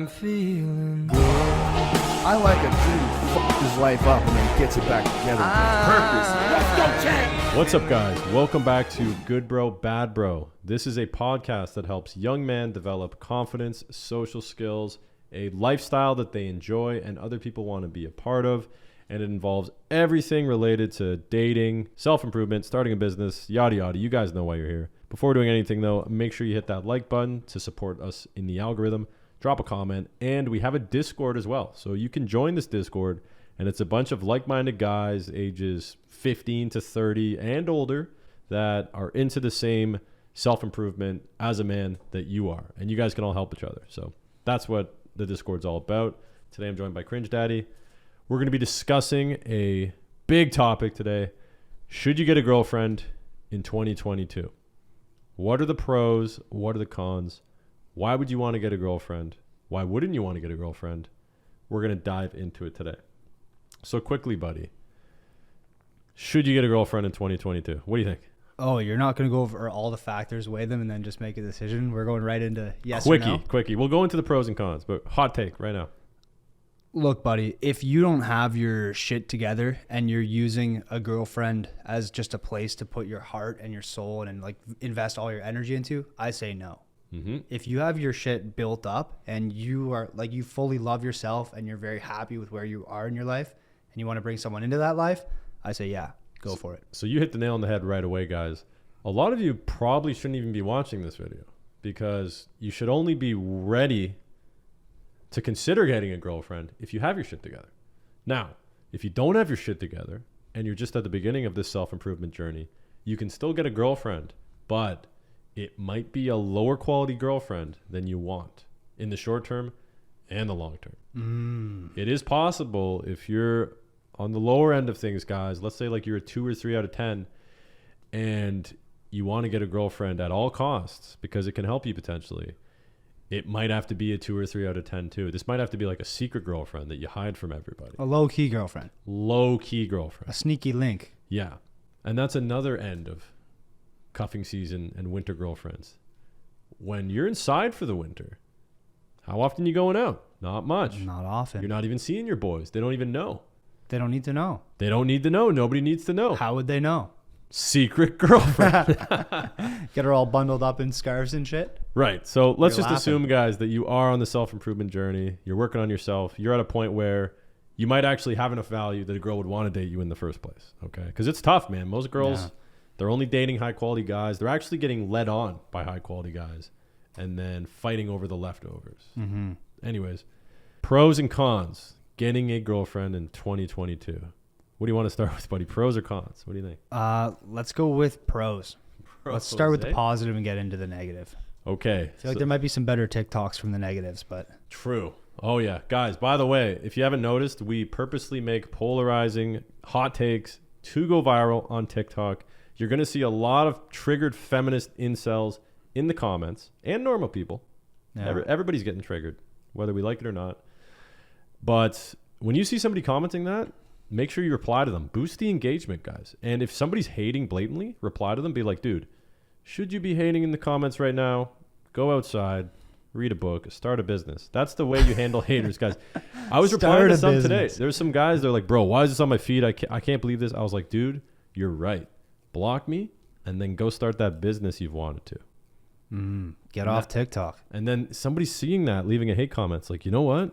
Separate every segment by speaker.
Speaker 1: I'm feeling good. I like a dude who fucks his life up and then gets it back together with purpose. Let's go, Chad!
Speaker 2: What's up, guys? Welcome back to Good Bro, Bad Bro. This is a podcast that helps young men develop confidence, social skills, a lifestyle that they enjoy and other people want to be a part of. And it involves everything related to dating, self-improvement, starting a business, yada, yada. You guys know why you're here. Before doing anything, though, make sure you hit that like button to support us in the algorithm. Drop a comment. And we have a Discord as well. So you can join this Discord. And it's a bunch of like-minded guys, ages 15 to 30 and older, that are into the same self-improvement as a man that you are. And you guys can all help each other. So that's what the Discord's all about. Today I'm joined by Cringe Daddy. We're going to be discussing a big topic today. Should you get a girlfriend in 2022? What are the pros? What are the cons? Why would you want to get a girlfriend? Why wouldn't you want to get a girlfriend? We're going to dive into it today. So quickly, buddy. Should you get a girlfriend in 2022? What do you think?
Speaker 3: Oh, you're not going to go over all the factors, weigh them, and then just make a decision? We're going right into yes or no?
Speaker 2: Quickie. We'll go into the pros and cons, but hot take right now.
Speaker 3: Look, buddy, if you don't have your shit together and you're using a girlfriend as just a place to put your heart and your soul and like invest all your energy into, I say no. Mm-hmm. If you have your shit built up and you are like, you fully love yourself and you're very happy with where you are in your life and you want to bring someone into that life, I say, yeah, go for it.
Speaker 2: So you hit the nail on the head right away, guys. A lot of you probably shouldn't even be watching this video because you should only be ready to consider getting a girlfriend if you have your shit together. Now, if you don't have your shit together and you're just at the beginning of this self-improvement journey, you can still get a girlfriend, but it might be a lower quality girlfriend than you want in the short term and the long term. It is possible if you're on the lower end of things, guys, let's say like you're a 2 or 3 out of 10 and you want to get a girlfriend at all costs because it can help you potentially. It might have to be a 2 or 3 out of 10 too. This might have to be like a secret girlfriend that you hide from everybody.
Speaker 3: A low-key girlfriend.
Speaker 2: Low-key girlfriend.
Speaker 3: A sneaky link.
Speaker 2: Yeah. And that's another end of cuffing season and winter girlfriends. When you're inside for the winter, how often you going out? Not much.
Speaker 3: Not often.
Speaker 2: You're not even seeing your boys. They don't even know.
Speaker 3: They don't need to know.
Speaker 2: They don't need to know. Nobody needs to know.
Speaker 3: How would they know?
Speaker 2: Secret girlfriend.
Speaker 3: Get her all bundled up in scarves and shit.
Speaker 2: Right. So let's
Speaker 3: You're
Speaker 2: just assume, guys, that you are on the self-improvement journey. You're working on yourself. You're at a point where you might actually have enough value that a girl would want to date you in the first place. Okay. Because it's tough, man. Most girls, they're only dating high-quality guys. They're actually getting led on by high-quality guys and then fighting over the leftovers. Mm-hmm. Anyways, pros and cons. Getting a girlfriend in 2022. What do you want to start with, buddy? Pros or cons? What do you think?
Speaker 3: Let's go with pros. Let's start with the positive and get into the negative.
Speaker 2: Okay.
Speaker 3: I feel like there might be some better TikToks from the negatives, but...
Speaker 2: True. Oh, yeah. Guys, by the way, if you haven't noticed, we purposely make polarizing hot takes to go viral on TikTok. You're going to see a lot of triggered feminist incels in the comments and normal people. Yeah. Everybody's getting triggered, whether we like it or not. But when you see somebody commenting that, make sure you reply to them. Boost the engagement, guys. And if somebody's hating blatantly, reply to them. Be like, dude, should you be hating in the comments right now? Go outside, read a book, start a business. That's the way you handle haters, guys. I was replying to some today. There's some guys, they're like, bro, why is this on my feed? I can't believe this. I was like, dude, you're right. Block me and then go start that business you've wanted to.
Speaker 3: Get off TikTok.
Speaker 2: And then somebody's seeing that, leaving a hate comment. It's like, you know what?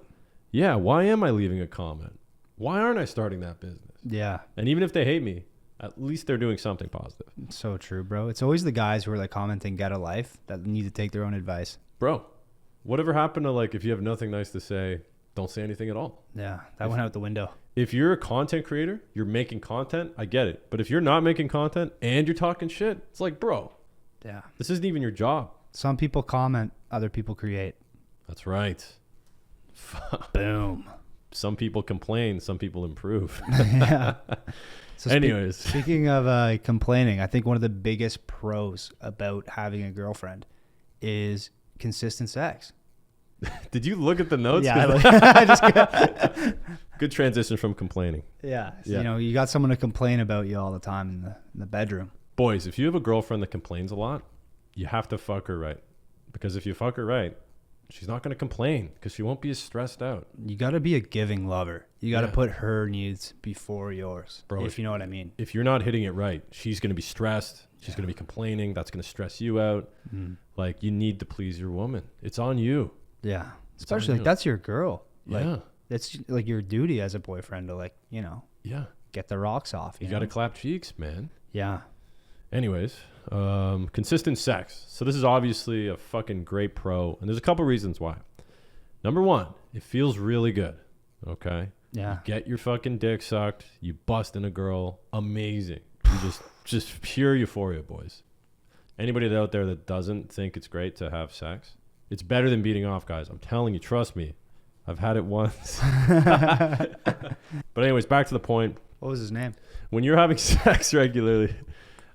Speaker 2: Yeah, why am I leaving a comment? Why aren't I starting that business?
Speaker 3: Yeah.
Speaker 2: And even if they hate me, at least they're doing something positive.
Speaker 3: So true, bro. It's always the guys who are like commenting get a life that need to take their own advice.
Speaker 2: Bro, whatever happened to like if you have nothing nice to say, don't say anything at all.
Speaker 3: Yeah, that went out the window.
Speaker 2: If you're a content creator, you're making content, I get it. But if you're not making content and you're talking shit, it's like, bro,
Speaker 3: yeah,
Speaker 2: this isn't even your job.
Speaker 3: Some people comment, other people create.
Speaker 2: That's right.
Speaker 3: Boom.
Speaker 2: Some people complain, some people improve.
Speaker 3: Yeah. So
Speaker 2: anyways.
Speaker 3: Speaking of complaining, I think one of the biggest pros about having a girlfriend is consistent sex.
Speaker 2: Did you look at the notes?
Speaker 3: Yeah. I just
Speaker 2: good transition from complaining.
Speaker 3: Yeah. So, you know, you got someone to complain about you all the time in the bedroom.
Speaker 2: Boys, if you have a girlfriend that complains a lot, you have to fuck her right. Because if you fuck her right, she's not going to complain because she won't be as stressed out.
Speaker 3: You got to be a giving lover. You got to
Speaker 2: Yeah.
Speaker 3: put her needs before yours,
Speaker 2: Bro,
Speaker 3: if you know what I mean.
Speaker 2: If you're not hitting it right, she's going to be stressed. She's going to be complaining. That's going to stress you out. Like, you need to please your woman. It's on you.
Speaker 3: Yeah.
Speaker 2: It's
Speaker 3: Especially
Speaker 2: on
Speaker 3: like
Speaker 2: you.
Speaker 3: that's your girl. Like,
Speaker 2: Yeah.
Speaker 3: it's like your duty as a boyfriend to like,
Speaker 2: Yeah.
Speaker 3: get the rocks off.
Speaker 2: You
Speaker 3: know?
Speaker 2: got to clap cheeks, man.
Speaker 3: Yeah.
Speaker 2: Anyways, consistent sex. So this is obviously a fucking great pro. And there's a couple reasons why. Number one, it feels really good. Okay.
Speaker 3: Yeah.
Speaker 2: Get your fucking dick sucked. You bust in a girl. Amazing. You just pure euphoria, boys. Anybody out there that doesn't think it's great to have sex, it's better than beating off, guys. I'm telling you, trust me. I've had it once. But anyways, back to the point.
Speaker 3: What was his name?
Speaker 2: When you're having sex regularly,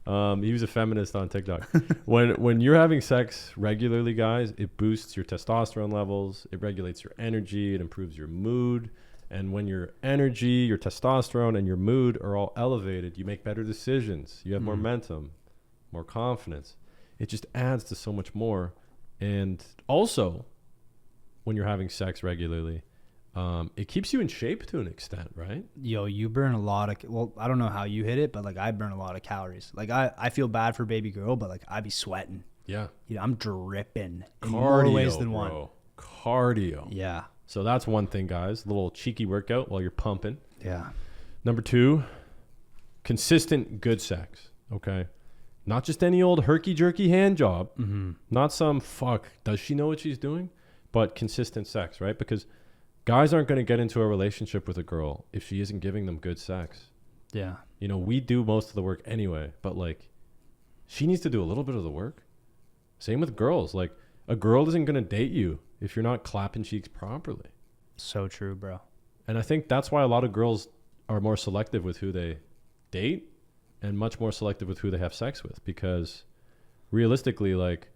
Speaker 2: he was a feminist on TikTok. When you're having sex regularly, guys, it boosts your testosterone levels. It regulates your energy. It improves your mood. And when your energy, your testosterone, and your mood are all elevated, you make better decisions. You have more momentum, more confidence. It just adds to so much more. And also, when you're having sex regularly, it keeps you in shape to an extent, right?
Speaker 3: Yo, you burn a lot of, well, I don't know how you hit it, but like I burn a lot of calories. Like I feel bad for baby girl, but like I be sweating.
Speaker 2: Yeah.
Speaker 3: I'm dripping in
Speaker 2: Cardio,
Speaker 3: more ways than one.
Speaker 2: bro. Cardio.
Speaker 3: Yeah.
Speaker 2: So that's one thing, guys. A little cheeky workout while you're pumping.
Speaker 3: Yeah.
Speaker 2: Number two, consistent good sex. Okay. Not just any old herky-jerky hand job. Not some fuck, does she know what she's doing? But consistent sex, right? Because guys aren't going to get into a relationship with a girl if she isn't giving them good sex.
Speaker 3: Yeah.
Speaker 2: You know, we do most of the work anyway, but like, she needs to do a little bit of the work. Same with girls. Like, a girl isn't going to date you if you're not clapping cheeks properly.
Speaker 3: So true, bro.
Speaker 2: And I think that's why a lot of girls are more selective with who they date and much more selective with who they have sex with, because realistically, like,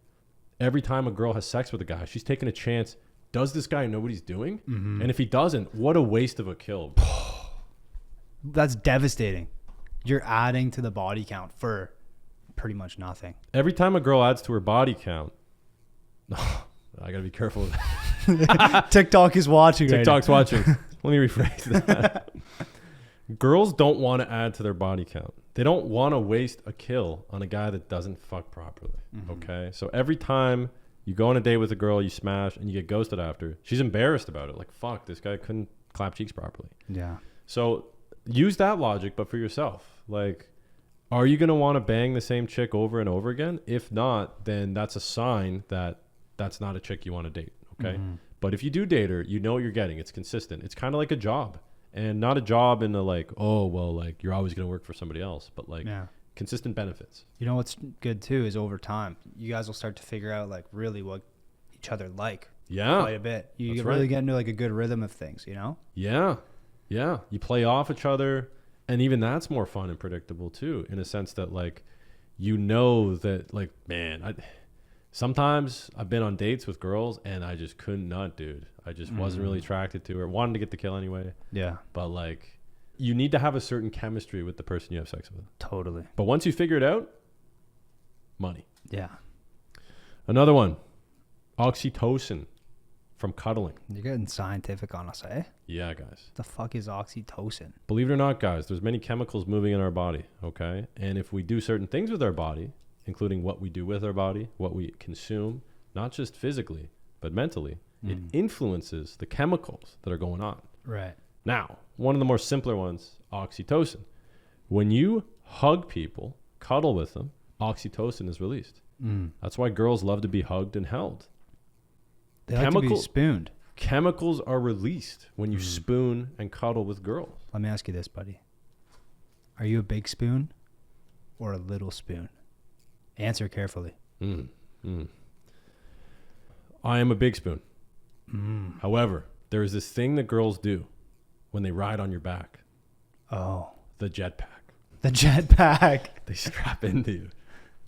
Speaker 2: every time a girl has sex with a guy, she's taking a chance. Does this guy know what he's doing? And if he doesn't, what a waste of a kill.
Speaker 3: That's devastating. You're adding to the body count for pretty much nothing.
Speaker 2: Every time a girl adds to her body count, I gotta be careful with that.
Speaker 3: TikTok is watching.
Speaker 2: TikTok's watching. Let me rephrase that. Girls don't want to add to their body count. They don't want to waste a kill on a guy that doesn't fuck properly. Okay? So every time you go on a date with a girl, you smash, and you get ghosted after, she's embarrassed about it. Like, fuck, this guy couldn't clap cheeks properly.
Speaker 3: Yeah.
Speaker 2: So use that logic, but for yourself. Like, are you going to want to bang the same chick over and over again? If not, then that's a sign that that's not a chick you want to date. Okay? But if you do date her, you know what you're getting. It's consistent. It's kind of like a job. And not a job in the like, oh, well, like, you're always going to work for somebody else. But like, consistent benefits.
Speaker 3: You know what's good too is over time, you guys will start to figure out like really what each other like.
Speaker 2: Yeah.
Speaker 3: Quite a bit. You
Speaker 2: That's
Speaker 3: really
Speaker 2: right.
Speaker 3: get into like a good rhythm of things, you know?
Speaker 2: Yeah. Yeah. You play off each other. And even that's more fun and predictable too, in a sense that like, you know that like, man, sometimes I've been on dates with girls and I just couldn't not, dude. I just wasn't really attracted to her. Wanted to get the kill anyway.
Speaker 3: Yeah.
Speaker 2: But like, you need to have a certain chemistry with the person you have sex with.
Speaker 3: Totally.
Speaker 2: But once you figure it out, money.
Speaker 3: Yeah.
Speaker 2: Another one, oxytocin from cuddling.
Speaker 3: You're getting scientific on us, eh?
Speaker 2: Yeah, guys.
Speaker 3: The fuck is oxytocin?
Speaker 2: Believe it or not, guys, there's many chemicals moving in our body, okay? And if we do certain things with our body, including what we do with our body, what we consume, not just physically, but mentally, it influences the chemicals that are going on.
Speaker 3: Right.
Speaker 2: Now, one of the more simpler ones, oxytocin. When you hug people, cuddle with them, oxytocin is released. That's why girls love to be hugged and held.
Speaker 3: They like to be spooned.
Speaker 2: Chemicals are released when you spoon and cuddle with girls.
Speaker 3: Let me ask you this, buddy. Are you a big spoon or a little spoon? Answer carefully.
Speaker 2: I am a big spoon. However, there is this thing that girls do when they ride on your back.
Speaker 3: Oh.
Speaker 2: The jetpack.
Speaker 3: The jetpack.
Speaker 2: They strap into you.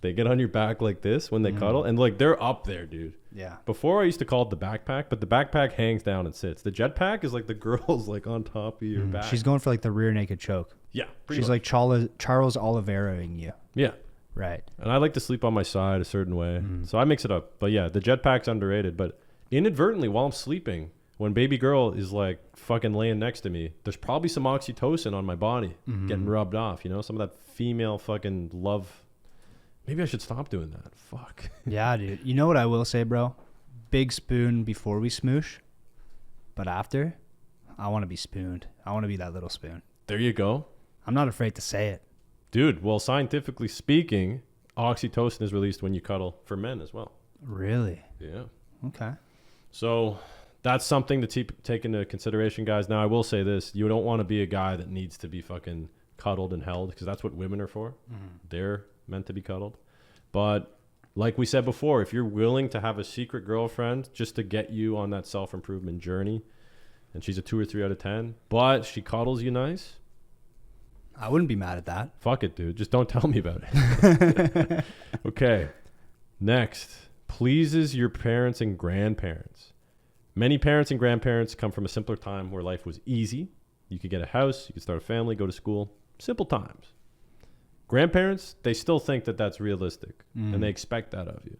Speaker 2: They get on your back like this when they cuddle. And like, they're up there, dude.
Speaker 3: Yeah.
Speaker 2: Before I used to call it the backpack, but the backpack hangs down and sits. The jetpack is like the girl's like on top of your back.
Speaker 3: She's going for like the rear naked choke.
Speaker 2: Yeah.
Speaker 3: She's like Charles Oliveira-ing you.
Speaker 2: Yeah.
Speaker 3: Right.
Speaker 2: And I like to sleep on my side a certain way. So I mix it up. But yeah, the jetpack's underrated. But inadvertently while I'm sleeping, when baby girl is like fucking laying next to me, there's probably some oxytocin on my body getting rubbed off, you know, some of that female fucking love. Maybe I should stop doing that. Fuck.
Speaker 3: Yeah, dude. You know what I will say, bro? Big spoon before we smoosh, but after, I want to be spooned. I want to be that little spoon.
Speaker 2: There you go.
Speaker 3: I'm not afraid to say it.
Speaker 2: Dude, well, scientifically speaking, oxytocin is released when you cuddle for men as well.
Speaker 3: Really?
Speaker 2: Yeah.
Speaker 3: Okay.
Speaker 2: So that's something to take into consideration, guys. Now, I will say this. You don't want to be a guy that needs to be fucking cuddled and held, because that's what women are for. They're meant to be cuddled. But like we said before, if you're willing to have a secret girlfriend just to get you on that self-improvement journey, and she's a 2 or 3 out of 10, but she cuddles you nice,
Speaker 3: I wouldn't be mad at that.
Speaker 2: fuck it, dude. Just don't tell me about it. Okay. Next, pleases your parents and grandparents. Many parents and grandparents come from a simpler time where life was easy. You could get a house, you could start a family, go to school. Simple times. Grandparents, they still think that that's realistic, and they expect that of you.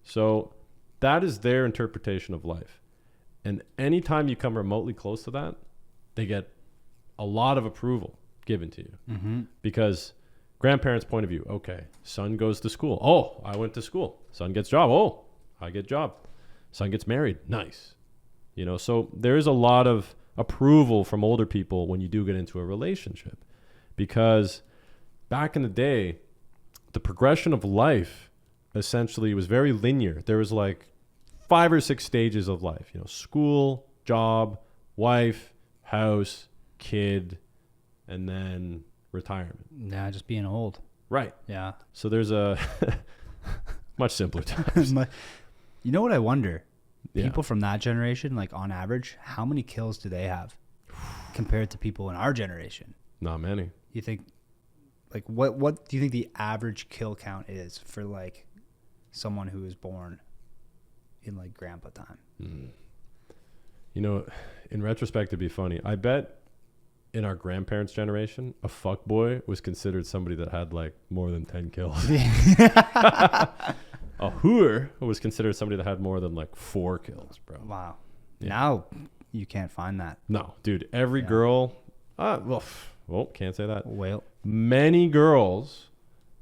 Speaker 2: So that is their interpretation of life. And anytime you come remotely close to that, they get a lot of approval given to you. Because grandparents' point of view, okay, son goes to school. Oh, I went to school. Son gets job. Oh, I get job. Son gets married. Nice. You know, so there's a lot of approval from older people when you do get into a relationship, because back in the day, the progression of life essentially was very linear. There was like 5 or 6 stages of life, you know, school, job, wife, house, kid, and then retirement.
Speaker 3: Yeah, just being old.
Speaker 2: Right.
Speaker 3: Yeah.
Speaker 2: So there's a much simpler times.
Speaker 3: You know what I wonder?
Speaker 2: Yeah.
Speaker 3: People from that generation, like on average, how many kills do they have compared to people in our generation?
Speaker 2: Not many.
Speaker 3: You think, like, what do you think the average kill count is for like someone who was born in like grandpa time?
Speaker 2: You know, in retrospect, it'd be funny. I bet in our grandparents' generation, a fuckboy was considered somebody that had like more than 10 kills. A hooer was considered somebody that had more than like 4 kills, bro.
Speaker 3: Wow.
Speaker 2: Yeah.
Speaker 3: Now you can't find that.
Speaker 2: No, dude. Every girl, well, can't say that.
Speaker 3: Well,
Speaker 2: Many girls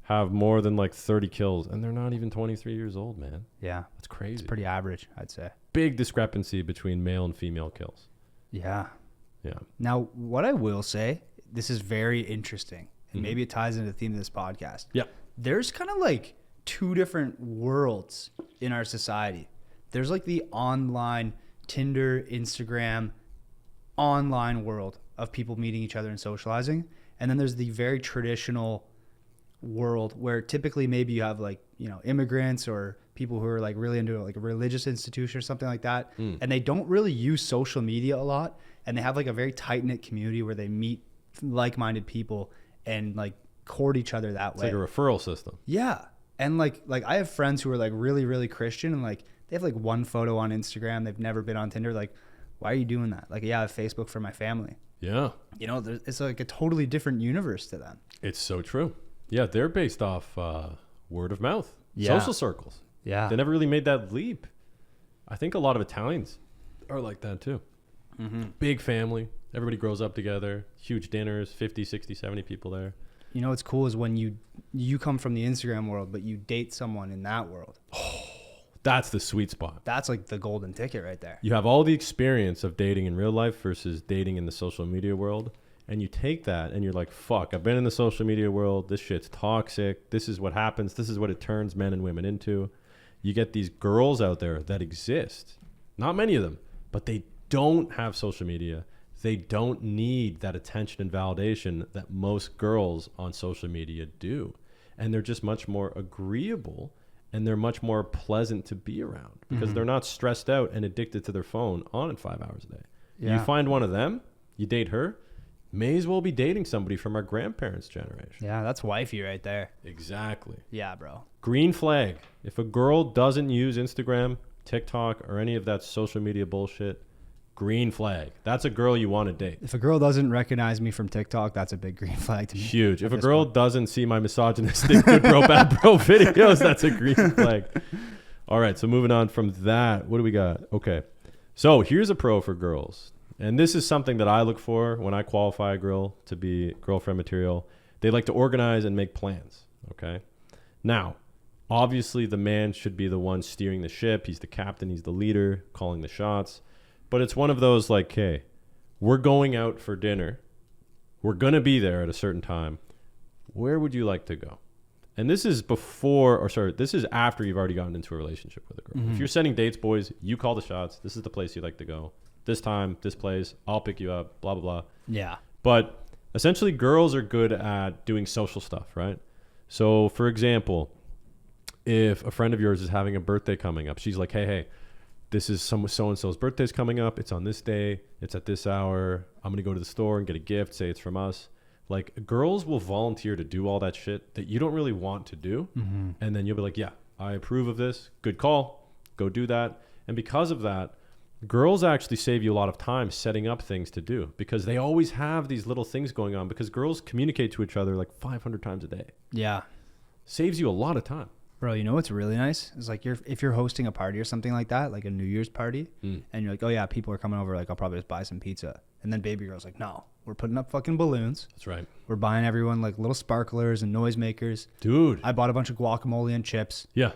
Speaker 2: have more than like 30 kills, and they're not even 23 years old, man.
Speaker 3: yeah,
Speaker 2: That's crazy.
Speaker 3: it's pretty average, I'd say.
Speaker 2: Big discrepancy between male and female kills.
Speaker 3: Yeah.
Speaker 2: Yeah.
Speaker 3: Now, what I will say, this is very interesting, and maybe it ties into the theme of this podcast.
Speaker 2: Yeah.
Speaker 3: There's kind of like 2 different worlds in our society. There's like the online Tinder, Instagram, online world of people meeting each other and socializing. And then there's the very traditional world where typically maybe you have like, you know, immigrants or people who are like really into like a religious institution or something like that. And they don't really use social media a lot. And they have like a very tight knit community where they meet like-minded people and like court each other that way.
Speaker 2: It's like a referral system.
Speaker 3: Yeah. And like I have friends who are like really, really Christian, and like they have like 1 photo on Instagram. They've never been on Tinder. Like, why are you doing that? Like, yeah, I have Facebook for my family.
Speaker 2: Yeah.
Speaker 3: You know, it's like a totally different universe to them.
Speaker 2: It's so true. Yeah, they're based off word of mouth,
Speaker 3: Yeah.
Speaker 2: social circles.
Speaker 3: Yeah.
Speaker 2: They never really made that leap. I think a lot of Italians are like that too. Big family. Everybody grows up together. Huge dinners, 50, 60, 70 people there.
Speaker 3: You know what's cool is when you come from the Instagram world, but you date someone in that world.
Speaker 2: That's the sweet spot.
Speaker 3: That's like the golden ticket right there.
Speaker 2: You have all the experience of dating in real life versus dating in the social media world. And you take that and you're like, fuck, I've been in the social media world. This shit's toxic. This is what happens. This is what it turns men and women into. You get these girls out there that exist. Not many of them, but they don't have social media. They don't need that attention and validation that most girls on social media do. And they're just much more agreeable, and they're much more pleasant to be around because they're not stressed out and addicted to their phone on it 5 hours a day.
Speaker 3: Yeah.
Speaker 2: You find one of them, you date her, may as well be dating somebody from our grandparents' generation.
Speaker 3: Yeah, that's wifey right there.
Speaker 2: Exactly.
Speaker 3: Yeah, bro.
Speaker 2: Green flag. If a girl doesn't use Instagram, TikTok, or any of that social media bullshit, green flag. That's a girl you want to date.
Speaker 3: If a girl doesn't recognize me from TikTok, that's a big green flag to me.
Speaker 2: Huge. If a girl doesn't see my misogynistic good bro, bad bro videos, that's a green flag. All right, so moving on from that, what do we got? Okay, so here's a pro for girls. And this is something that I look for when I qualify a girl to be girlfriend material. They like to organize and make plans, okay? Now, obviously the man should be the one steering the ship. He's the captain, he's the leader, calling the shots. But it's one of those like, hey, we're going out for dinner. We're going to be there at a certain time. Where would you like to go? And this is this is after you've already gotten into a relationship with a girl.
Speaker 3: Mm-hmm.
Speaker 2: If you're setting dates, boys, you call the shots. This is the place you'd like to go. This time, this place, I'll pick you up, blah, blah, blah.
Speaker 3: Yeah.
Speaker 2: But essentially, girls are good at doing social stuff, right? So, for example, if a friend of yours is having a birthday coming up, she's like, hey, this is so-and-so's birthday's coming up. It's on this day. It's at this hour. I'm going to go to the store and get a gift. Say it's from us. Like, girls will volunteer to do all that shit that you don't really want to do. Mm-hmm. And then you'll be like, yeah, I approve of this. Good call. Go do that. And because of that, girls actually save you a lot of time setting up things to do because they always have these little things going on because girls communicate to each other like 500 times a day.
Speaker 3: Yeah.
Speaker 2: Saves you a lot of time.
Speaker 3: Bro, you know what's really nice? It's like if you're hosting a party or something like that, like a New Year's party, and you're like, oh yeah, people are coming over, like I'll probably just buy some pizza. And then baby girl's like, no, we're putting up fucking balloons.
Speaker 2: That's right.
Speaker 3: We're buying everyone like little sparklers and noisemakers.
Speaker 2: Dude.
Speaker 3: I bought a bunch of guacamole and chips.
Speaker 2: Yeah.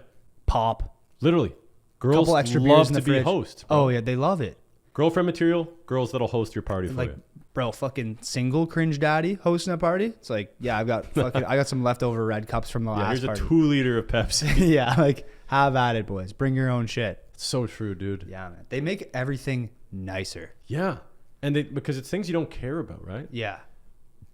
Speaker 3: Pop.
Speaker 2: Literally. Girls
Speaker 3: Couple extra beers
Speaker 2: love
Speaker 3: in the
Speaker 2: to be
Speaker 3: fridge.
Speaker 2: hosts. Bro.
Speaker 3: Oh yeah, they love it.
Speaker 2: Girlfriend material, girls that'll host your party for
Speaker 3: Like,
Speaker 2: you.
Speaker 3: bro, fucking single cringe daddy hosting a party. It's like, yeah, I got some leftover red cups from the
Speaker 2: Yeah,
Speaker 3: last
Speaker 2: here's
Speaker 3: party.
Speaker 2: a 2 liter of Pepsi.
Speaker 3: Yeah, like have at it, boys. Bring your own shit.
Speaker 2: It's so true, dude.
Speaker 3: Yeah, man. They make everything nicer.
Speaker 2: Yeah. And because it's things you don't care about, right?
Speaker 3: Yeah.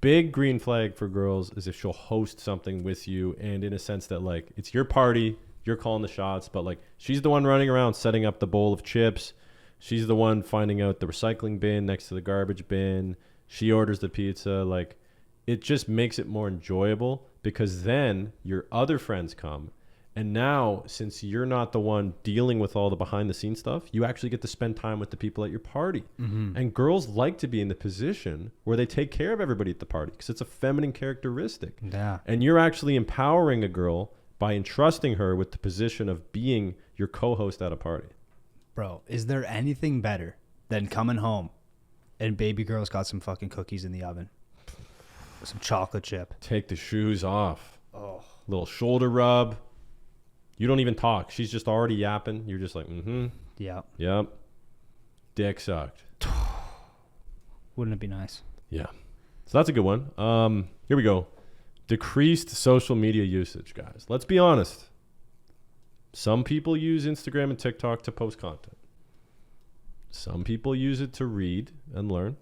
Speaker 2: Big green flag for girls is if she'll host something with you and in a sense that like it's your party, you're calling the shots, but like she's the one running around setting up the bowl of chips. She's the one finding out the recycling bin next to the garbage bin. She orders the pizza. Like it just makes it more enjoyable because then your other friends come. And now, since you're not the one dealing with all the behind the scenes stuff, you actually get to spend time with the people at your party. Mm-hmm. And girls like to be in the position where they take care of everybody at the party because it's a feminine characteristic.
Speaker 3: Yeah.
Speaker 2: And you're actually empowering a girl by entrusting her with the position of being your co-host at a party.
Speaker 3: Bro, is there anything better than coming home and baby girl's got some fucking cookies in the oven? Some chocolate chip.
Speaker 2: Take the shoes off.
Speaker 3: Oh.
Speaker 2: Little shoulder rub. You don't even talk. She's just already yapping. You're just like, mm-hmm.
Speaker 3: Yeah.
Speaker 2: Yep. Dick sucked.
Speaker 3: Wouldn't it be nice?
Speaker 2: Yeah. So that's a good one. Here we go. Decreased social media usage, guys. Let's be honest. Some people use Instagram and TikTok to post content. Some people use it to read and learn.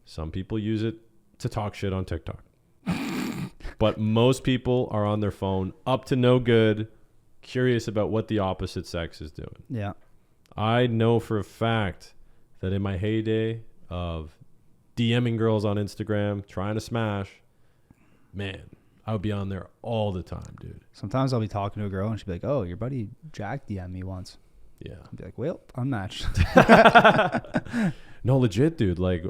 Speaker 2: Some people use it to talk shit on TikTok. But most people are on their phone, up to no good, curious about what the opposite sex is doing.
Speaker 3: Yeah.
Speaker 2: I know for a fact that in my heyday of DMing girls on Instagram, trying to smash, man, I would be on there all the time, dude.
Speaker 3: Sometimes I'll be talking to a girl and she'll be like, oh, your buddy Jack DM'd me once.
Speaker 2: Yeah.
Speaker 3: I'll be like, well, unmatched.
Speaker 2: No, legit, dude. Like,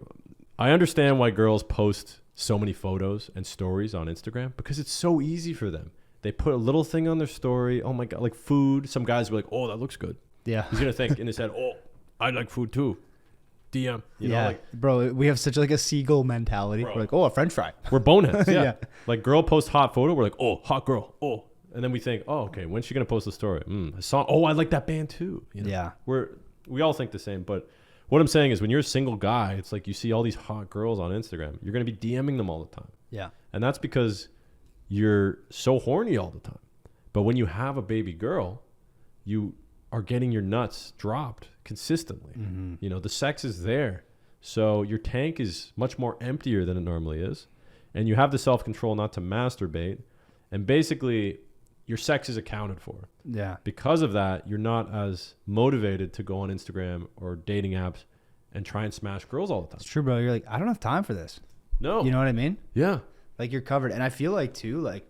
Speaker 2: I understand why girls post so many photos and stories on Instagram because it's so easy for them. They put a little thing on their story. Oh my God, like food. Some guys will be like, oh, that looks good.
Speaker 3: Yeah.
Speaker 2: He's going to think in his head, oh, I like food too. DM. You know, like,
Speaker 3: bro, we have such like a seagull mentality.
Speaker 2: Bro.
Speaker 3: We're like, oh, a French fry.
Speaker 2: we're boneheads. Yeah.
Speaker 3: Yeah.
Speaker 2: Like girl posts hot photo. We're like, oh, hot girl. Oh. And then we think, oh, okay, when's she going to post the story? A song. Oh, I like that band too. You know?
Speaker 3: Yeah.
Speaker 2: We all think the same. But what I'm saying is when you're a single guy, it's like you see all these hot girls on Instagram. You're going to be DMing them all the time.
Speaker 3: Yeah.
Speaker 2: And that's because you're so horny all the time. But when you have a baby girl, you are getting your nuts dropped consistently. Mm-hmm. You know, the sex is there. So your tank is much more emptier than it normally is. And you have the self-control not to masturbate. And basically, your sex is accounted for.
Speaker 3: Yeah.
Speaker 2: Because of that, you're not as motivated to go on Instagram or dating apps and try and smash girls all the time.
Speaker 3: It's true, bro. You're like, I don't have time for this.
Speaker 2: No.
Speaker 3: You know what I mean?
Speaker 2: Yeah.
Speaker 3: Like you're covered. And I feel like too, like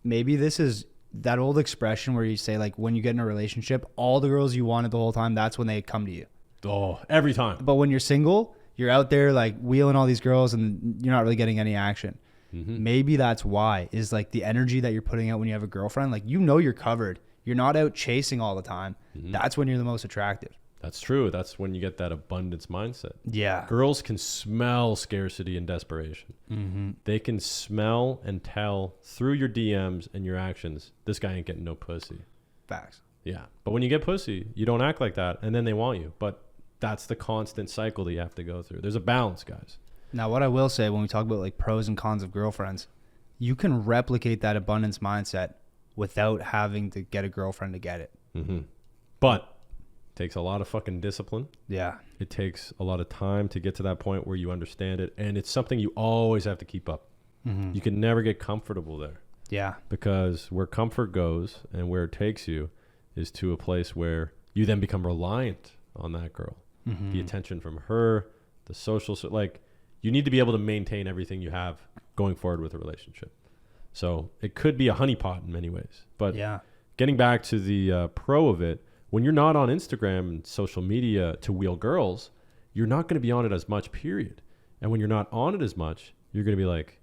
Speaker 3: maybe this is that old expression where you say like when you get in a relationship, all the girls you wanted the whole time, that's when they come to you.
Speaker 2: Oh, every time.
Speaker 3: But when you're single, you're out there like wheeling all these girls and you're not really getting any action. Mm-hmm. Maybe that's why is like the energy that you're putting out when you have a girlfriend. Like, you know, you're covered you're not out chasing all the time, that's when you're the most attractive.
Speaker 2: That's true. That's when you get that abundance mindset.
Speaker 3: Yeah.
Speaker 2: Girls can smell scarcity and desperation. They can smell and tell through your DMs and your actions, this guy ain't getting no pussy.
Speaker 3: Facts.
Speaker 2: Yeah. But when you get pussy, you don't act like that, and then they want you. But that's the constant cycle that you have to go through. There's a balance, guys.
Speaker 3: Now, what I will say when we talk about like pros and cons of girlfriends, you can replicate that abundance mindset without having to get a girlfriend to get it.
Speaker 2: But it takes a lot of fucking discipline.
Speaker 3: Yeah.
Speaker 2: It takes a lot of time to get to that point where you understand it. And it's something you always have to keep up. You can never get comfortable there.
Speaker 3: Yeah.
Speaker 2: Because where comfort goes and where it takes you is to a place where you then become reliant on that girl. The attention from her, the social, like you need to be able to maintain everything you have going forward with a relationship. So it could be a honeypot in many ways. But
Speaker 3: Yeah.
Speaker 2: getting back to the pro of it, when you're not on Instagram and social media to wheel girls, you're not going to be on it as much, period. And when you're not on it as much, you're going to be like,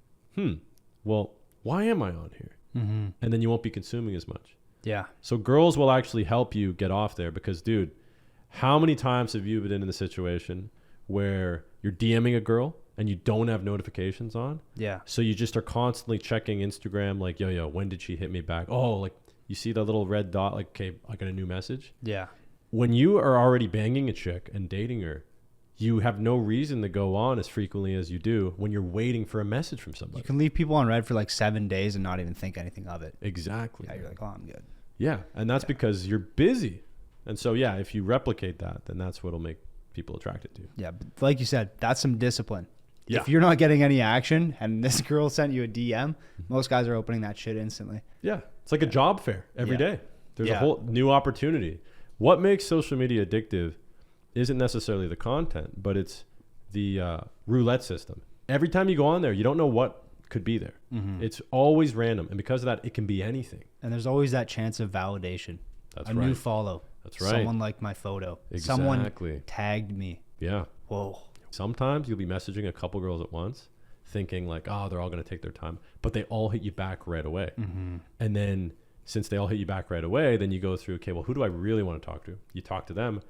Speaker 2: well, why am I on here? And then you won't be consuming as much.
Speaker 3: Yeah.
Speaker 2: So girls will actually help you get off there because, dude, how many times have you been in the situation where you're DMing a girl and you don't have notifications on?
Speaker 3: Yeah.
Speaker 2: So you just are constantly checking Instagram like, yo, when did she hit me back? Oh, like you see the little red dot, like, okay, I got a new message.
Speaker 3: Yeah.
Speaker 2: When you are already banging a chick and dating her, you have no reason to go on as frequently as you do when you're waiting for a message from somebody.
Speaker 3: You can leave people on red for like 7 days and not even think anything of it.
Speaker 2: Exactly.
Speaker 3: Yeah, you're like, oh, I'm good.
Speaker 2: Yeah, and that's because you're busy. And so, yeah, if you replicate that, then that's what'll make people attracted to you.
Speaker 3: Yeah, but like you said, that's some discipline.
Speaker 2: Yeah.
Speaker 3: If you're not getting any action and this girl sent you a DM, most guys are opening that shit instantly.
Speaker 2: Yeah, it's like a job fair every day. There's a
Speaker 3: Yeah.
Speaker 2: whole new opportunity. What makes social media addictive isn't necessarily the content, but it's the roulette system. Every time you go on there, you don't know what could be there. It's always random. And because of that, it can be anything.
Speaker 3: And there's always that chance of validation.
Speaker 2: That's
Speaker 3: a
Speaker 2: right.
Speaker 3: new follow.
Speaker 2: That's right.
Speaker 3: Someone liked my photo.
Speaker 2: Exactly.
Speaker 3: Someone tagged me.
Speaker 2: Yeah.
Speaker 3: Whoa.
Speaker 2: Sometimes you'll be messaging a couple girls at once thinking like, oh, they're all going to take their time, but they all hit you back right away. And then since they all hit you back right away, then you go through, okay, well, who do I really want to talk to? You talk to them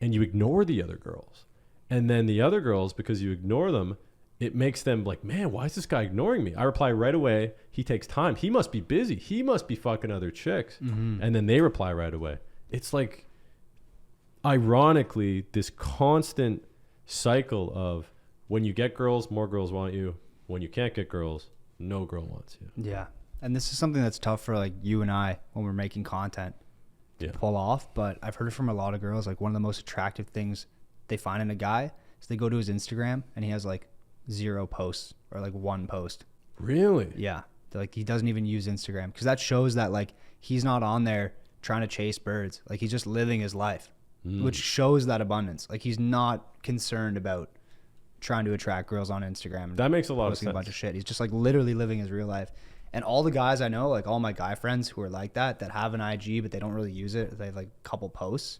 Speaker 2: and you ignore the other girls. And then the other girls, because you ignore them, it makes them like, man, why is this guy ignoring me? I reply right away. He takes time. He must be busy. He must be fucking other chicks. And then they reply right away. It's like, ironically, this constant cycle of when you get girls, more girls want you. When you can't get girls, no girl wants you.
Speaker 3: Yeah. And this is something that's tough for like you and I when we're making content to pull off. But I've heard it from a lot of girls. Like one of the most attractive things they find in a guy is they go to his Instagram and he has like 0 posts or like 1 post.
Speaker 2: Really?
Speaker 3: Yeah. They're like he doesn't even use Instagram because that shows that like he's not on there trying to chase birds. Like he's just living his life, which shows that abundance. Like he's not concerned about trying to attract girls on Instagram. And
Speaker 2: That makes a lot of
Speaker 3: posting
Speaker 2: sense.
Speaker 3: a bunch of shit. He's just like literally living his real life. And all the guys I know, like all my guy friends who are like that have an IG, but they don't really use it. They have like a couple posts.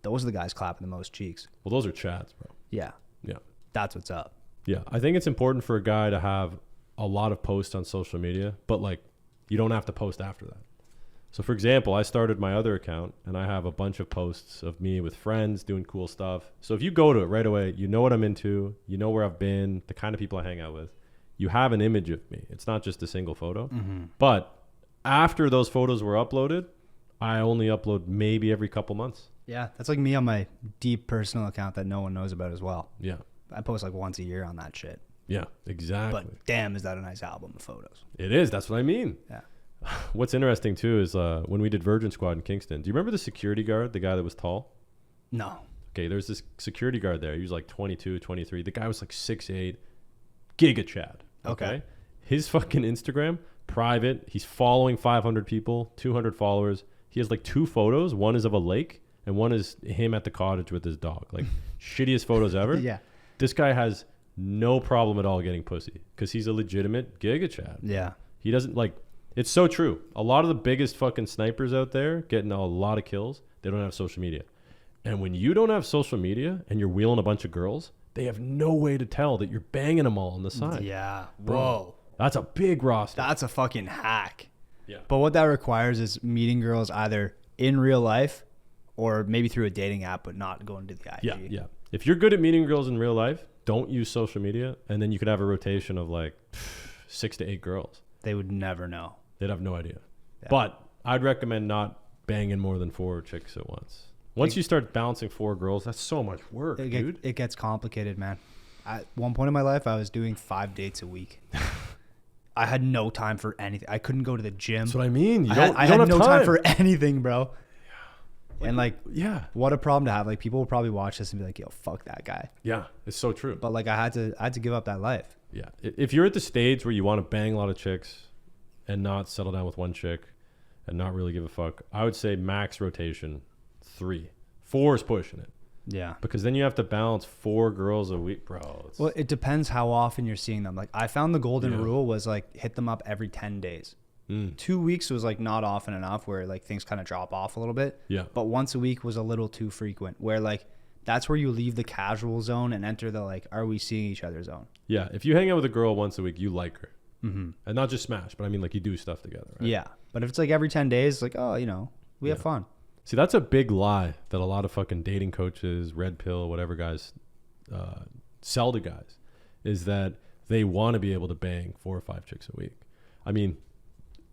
Speaker 3: Those are the guys clapping the most cheeks.
Speaker 2: Well, those are chads, bro.
Speaker 3: Yeah.
Speaker 2: Yeah.
Speaker 3: That's what's up.
Speaker 2: Yeah. I think it's important for a guy to have a lot of posts on social media, but like you don't have to post after that. So for example, I started my other account and I have a bunch of posts of me with friends doing cool stuff. So if you go to it right away, you know what I'm into, you know where I've been, the kind of people I hang out with. You have an image of me. It's not just a single photo. But after those photos were uploaded, I only upload maybe every couple months.
Speaker 3: Yeah. That's like me on my deep personal account that no one knows about as well.
Speaker 2: Yeah.
Speaker 3: I post like once a year on that shit.
Speaker 2: Yeah, exactly.
Speaker 3: But damn, is that a nice album of photos?
Speaker 2: It is. That's what I mean.
Speaker 3: Yeah.
Speaker 2: What's interesting too is when we did Virgin Squad in Kingston, do you remember the security guard, the guy that was tall?
Speaker 3: No.
Speaker 2: Okay, there's this security guard there. He was like 22, 23. The guy was like 6'8", giga chad.
Speaker 3: Okay.
Speaker 2: His fucking Instagram, private. He's following 500 people, 200 followers. He has like 2 photos. One is of a lake and one is him at the cottage with his dog. Like shittiest photos ever.
Speaker 3: Yeah.
Speaker 2: This guy has no problem at all getting pussy because he's a legitimate giga chad.
Speaker 3: Yeah.
Speaker 2: He doesn't like, it's so true. A lot of the biggest fucking snipers out there getting a lot of kills, they don't have social media. And when you don't have social media and you're wheeling a bunch of girls, they have no way to tell that you're banging them all on the side.
Speaker 3: Yeah.
Speaker 2: Bro,
Speaker 3: Whoa.
Speaker 2: that's a big roster.
Speaker 3: That's a fucking hack.
Speaker 2: Yeah.
Speaker 3: But what that requires is meeting girls either in real life or maybe through a dating app, but not going to the IG.
Speaker 2: Yeah, yeah. If you're good at meeting girls in real life, don't use social media, and then you could have a rotation of like 6 to 8 girls.
Speaker 3: They would never know.
Speaker 2: They'd have no idea.
Speaker 3: Yeah.
Speaker 2: But I'd recommend not banging more than 4 chicks at once. Once you start bouncing 4 girls, that's so much work, dude.
Speaker 3: It gets complicated, man. At one point in my life, I was doing 5 dates a week. I had no time for anything. I couldn't go to the gym.
Speaker 2: That's what I mean.
Speaker 3: I had no time for anything, bro. Yeah. And like,
Speaker 2: yeah,
Speaker 3: what a problem to have. Like, people will probably watch this and be like, "Yo, fuck that guy."
Speaker 2: Yeah, it's so true.
Speaker 3: But like, I had to give up that life.
Speaker 2: Yeah, if you're at the stage where you want to bang a lot of chicks and not settle down with one chick and not really give a fuck, I would say max rotation 3. 4 is pushing it.
Speaker 3: Yeah.
Speaker 2: Because then you have to balance 4 girls a week, bro.
Speaker 3: Well, it depends how often you're seeing them. Like, I found the golden rule was like hit them up every 10 days. 2 weeks was like not often enough where like things kind of drop off a little bit.
Speaker 2: Yeah.
Speaker 3: But once a week was a little too frequent where like that's where you leave the casual zone and enter the like, are we seeing each other zone?
Speaker 2: Yeah. If you hang out with a girl once a week, you like her. Mm-hmm. And not just smash, but I mean like you do stuff together, right?
Speaker 3: Yeah. But if it's like every 10 days, like, oh, you know, we have fun.
Speaker 2: See, that's a big lie that a lot of fucking dating coaches, red pill, whatever guys sell to guys, is that they want to be able to bang 4 or 5 chicks a week. I mean,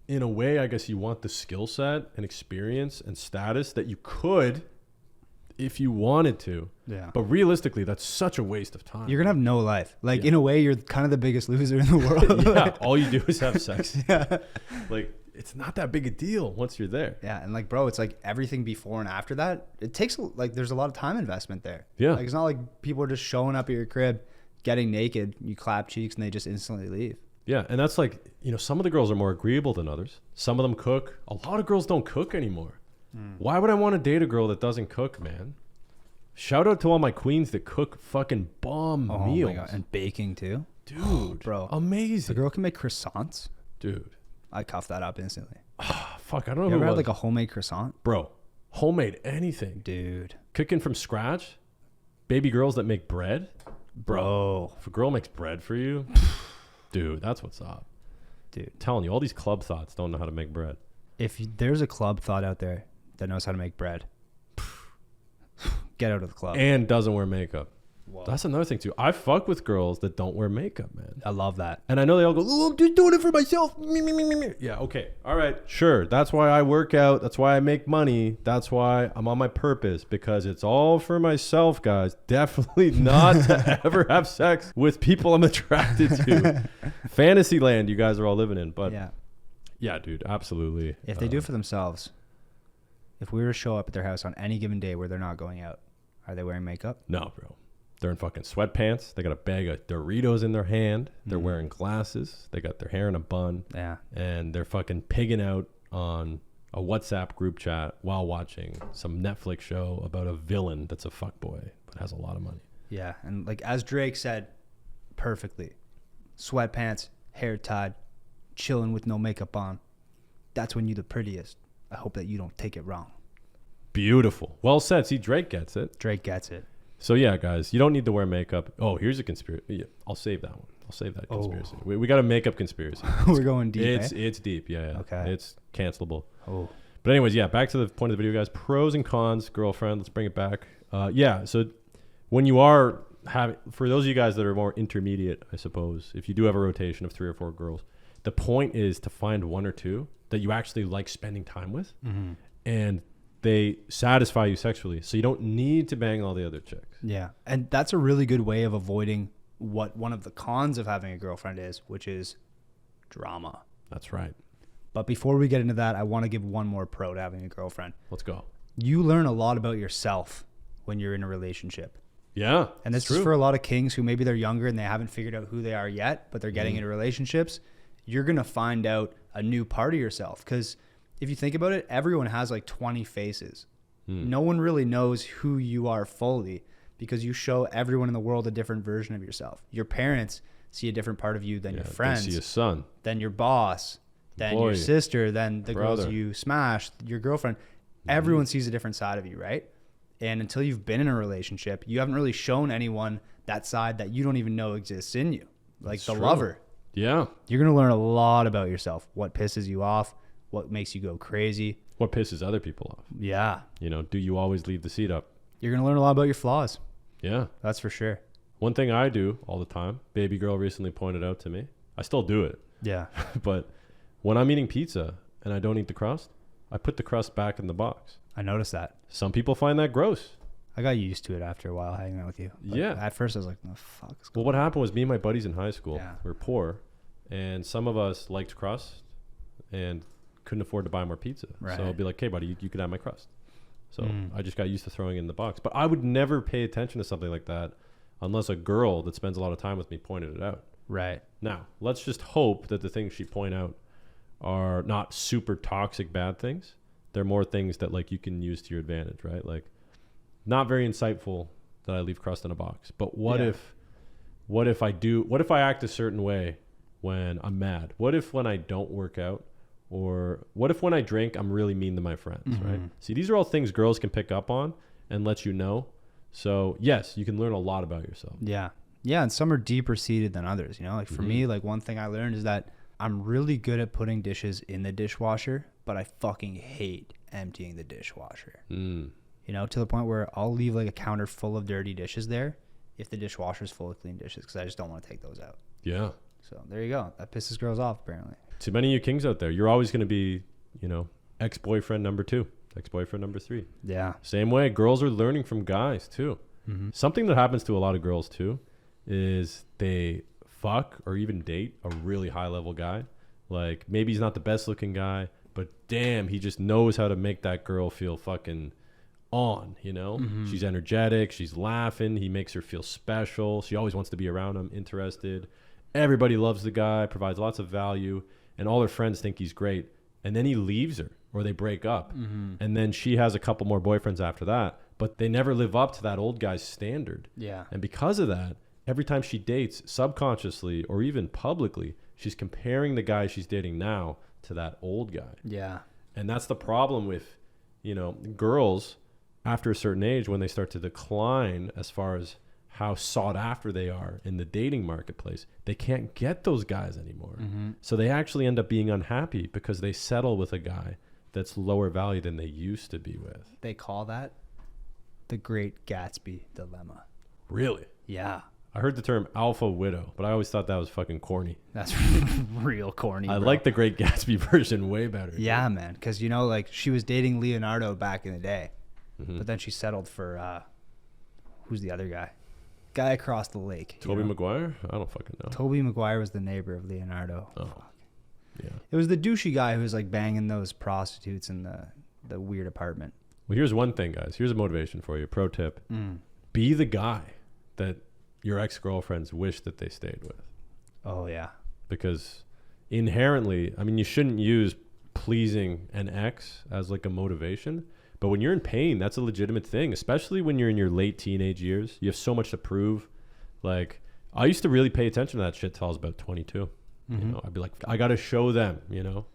Speaker 2: in a way, I guess you want the skill set and experience and status that you could if you wanted to.
Speaker 3: Yeah.
Speaker 2: But realistically, that's such a waste of time.
Speaker 3: You're going to have no life. Like, in a way, you're kind of the biggest loser in the world.
Speaker 2: Yeah, all you do is have sex.
Speaker 3: Yeah.
Speaker 2: Like, it's not that big a deal once you're there.
Speaker 3: Yeah, and like, bro, it's like everything before and after that. It takes like there's a lot of time investment there.
Speaker 2: Yeah,
Speaker 3: like it's not like people are just showing up at your crib, getting naked, you clap cheeks, and they just instantly leave.
Speaker 2: Yeah, and that's like, you know, some of the girls are more agreeable than others. Some of them cook. A lot of girls don't cook anymore. Why would I want to date a girl that doesn't cook, man? Shout out to all my queens that cook fucking bomb meals.
Speaker 3: My God. And baking too,
Speaker 2: dude,
Speaker 3: bro,
Speaker 2: amazing.
Speaker 3: The girl can make croissants,
Speaker 2: dude.
Speaker 3: I cuff that up instantly.
Speaker 2: Fuck, I don't know.
Speaker 3: You
Speaker 2: who
Speaker 3: ever
Speaker 2: it
Speaker 3: had
Speaker 2: was.
Speaker 3: like a homemade croissant,
Speaker 2: bro? Homemade anything,
Speaker 3: dude.
Speaker 2: Cooking from scratch. Baby girls that make bread,
Speaker 3: bro.
Speaker 2: If a girl makes bread for you, dude, that's what's up.
Speaker 3: Dude,
Speaker 2: I'm telling you, all these club thoughts don't know how to make bread.
Speaker 3: If there's a club thought out there that knows how to make bread, get out of the club.
Speaker 2: And doesn't wear makeup.
Speaker 3: Whoa.
Speaker 2: That's another thing too. I fuck with girls that don't wear makeup, man.
Speaker 3: I love that.
Speaker 2: And I know they all go, "Oh, I'm just doing it for myself." Me. Yeah, okay. All right. Sure. That's why I work out. That's why I make money. That's why I'm on my purpose, because it's all for myself, guys. Definitely not to ever have sex with people I'm attracted to. Fantasy land you guys are all living in. But yeah, dude, absolutely.
Speaker 3: If they do it for themselves, if we were to show up at their house on any given day where they're not going out, are they wearing makeup?
Speaker 2: No, bro. They're in fucking sweatpants. They got a bag of Doritos in their hand. They're wearing glasses. They got their hair in a bun.
Speaker 3: Yeah.
Speaker 2: And they're fucking pigging out on a WhatsApp group chat while watching some Netflix show about a villain that's a fuckboy but has a lot of money.
Speaker 3: Yeah. And like as Drake said perfectly, sweatpants, hair tied, chilling with no makeup on. That's when you're the prettiest. I hope that you don't take it wrong.
Speaker 2: Beautiful. Well said. See, Drake gets it.
Speaker 3: Drake gets it.
Speaker 2: So yeah, guys, you don't need to wear makeup. Oh, here's a conspiracy. Yeah, I'll save that one. I'll save that conspiracy. We got a makeup conspiracy.
Speaker 3: We're going deep.
Speaker 2: It's deep. Yeah.
Speaker 3: Okay.
Speaker 2: It's cancelable.
Speaker 3: Oh.
Speaker 2: But anyways, yeah, back to the point of the video, guys. Pros and cons, girlfriend. Let's bring it back. Yeah. So when you are having, for those of you guys that are more intermediate, I suppose, if you do have a rotation of 3 or 4 girls, the point is to find 1 or 2 that you actually like spending time with, and they satisfy you sexually, so you don't need to bang all the other chicks.
Speaker 3: Yeah. And that's a really good way of avoiding what one of the cons of having a girlfriend is, which is drama.
Speaker 2: That's right.
Speaker 3: But before we get into that, I want to give one more pro to having a girlfriend.
Speaker 2: Let's go.
Speaker 3: You learn a lot about yourself when you're in a relationship.
Speaker 2: Yeah.
Speaker 3: And this is for a lot of kings who maybe they're younger and they haven't figured out who they are yet, but they're getting into relationships. You're going to find out a new part of yourself, because if you think about it, everyone has like 20 faces. No one really knows who you are fully, because you show everyone in the world a different version of yourself. Your parents see a different part of you than your friends.
Speaker 2: They see a son.
Speaker 3: Then your boss. Then your sister. Then the girls you smashed. Your girlfriend. Everyone sees a different side of you, right? And until you've been in a relationship, you haven't really shown anyone that side that you don't even know exists in you. Like the lover.
Speaker 2: Yeah.
Speaker 3: You're going to learn a lot about yourself. What pisses you off. What makes you go crazy.
Speaker 2: What pisses other people off?
Speaker 3: Yeah.
Speaker 2: You know, do you always leave the seat up?
Speaker 3: You're going to learn a lot about your flaws.
Speaker 2: Yeah.
Speaker 3: That's for sure.
Speaker 2: One thing I do all the time, baby girl recently pointed out to me. I still do it.
Speaker 3: Yeah.
Speaker 2: But when I'm eating pizza and I don't eat the crust, I put the crust back in the box.
Speaker 3: I noticed that.
Speaker 2: Some people find that gross.
Speaker 3: I got used to it after a while hanging out with you. But
Speaker 2: Yeah.
Speaker 3: At first I was like, oh, fuck.
Speaker 2: Well, what happened was me and my buddies in high school
Speaker 3: Yeah.
Speaker 2: were poor, and some of us liked crust and couldn't afford to buy more pizza.
Speaker 3: Right.
Speaker 2: So I'd be like, hey, buddy, you could have my crust. So
Speaker 3: Mm.
Speaker 2: I just got used to throwing it in the box. But I would never pay attention to something like that unless a girl that spends a lot of time with me pointed it out.
Speaker 3: Right.
Speaker 2: Now, let's just hope that the things she point out are not super toxic bad things. They're more things that like you can use to your advantage, right? Like not very insightful that I leave crust in a box. But what if I act a certain way when I'm mad? What if when I don't work out, or what if when I drink I'm really mean to my friends, right? See, these are all things girls can pick up on and let you know. So yes, you can learn a lot about yourself.
Speaker 3: Yeah. Yeah. And some are deeper seated than others. You know, like for me, like one thing I learned is that I'm really good at putting dishes in the dishwasher, but I fucking hate emptying the dishwasher. You know, to the point where I'll leave like a counter full of dirty dishes there if the dishwasher's full of clean dishes, because I just don't want to take those out.
Speaker 2: Yeah.
Speaker 3: So there you go. That pisses girls off, apparently.
Speaker 2: To many of you kings out there, you're always going to be, you know, ex-boyfriend number 2, ex-boyfriend number 3.
Speaker 3: Yeah.
Speaker 2: Same way, girls are learning from guys too. Something that happens to a lot of girls too is they fuck or even date a really high level guy. Like maybe he's not the best looking guy, but damn, he just knows how to make that girl feel fucking on, you know? She's energetic, she's laughing, he makes her feel special. She always wants to be around him, interested. Everybody loves the guy, provides lots of value, and all her friends think he's great. And then he leaves her or they break up. And then she has a couple more boyfriends after that, but they never live up to that old guy's standard.
Speaker 3: Yeah.
Speaker 2: And because of that, every time she dates, subconsciously or even publicly, she's comparing the guy she's dating now to that old guy.
Speaker 3: Yeah.
Speaker 2: And that's the problem with, you know, girls after a certain age when they start to decline as far as how sought after they are in the dating marketplace. They can't get those guys anymore. So they actually end up being unhappy because they settle with a guy that's lower value than they used to be with.
Speaker 3: They call that the Great Gatsby dilemma.
Speaker 2: Really?
Speaker 3: Yeah.
Speaker 2: I heard the term alpha widow, but I always thought that was fucking corny.
Speaker 3: That's real corny.
Speaker 2: I
Speaker 3: bro.
Speaker 2: like the Great Gatsby version way better.
Speaker 3: Yeah, man. Because, you know, like she was dating Leonardo back in the day, but then she settled for, who's the other guy? Guy across the lake.
Speaker 2: Tobey Maguire? I don't fucking know.
Speaker 3: Tobey Maguire was the neighbor of Leonardo.
Speaker 2: Oh.
Speaker 3: Fuck.
Speaker 2: Yeah.
Speaker 3: It was the douchey guy who was like banging those prostitutes in the weird apartment.
Speaker 2: Well, here's one thing, guys. Here's a motivation for you. Pro tip. Be the guy that your ex-girlfriends wish that they stayed with.
Speaker 3: Oh, yeah.
Speaker 2: Because inherently, I mean, you shouldn't use pleasing an ex as like a motivation. But when you're in pain, that's a legitimate thing, especially when you're in your late teenage years. You have so much to prove. Like, I used to really pay attention to that shit till I was about 22. You know, I'd be like, I got to show them, you know?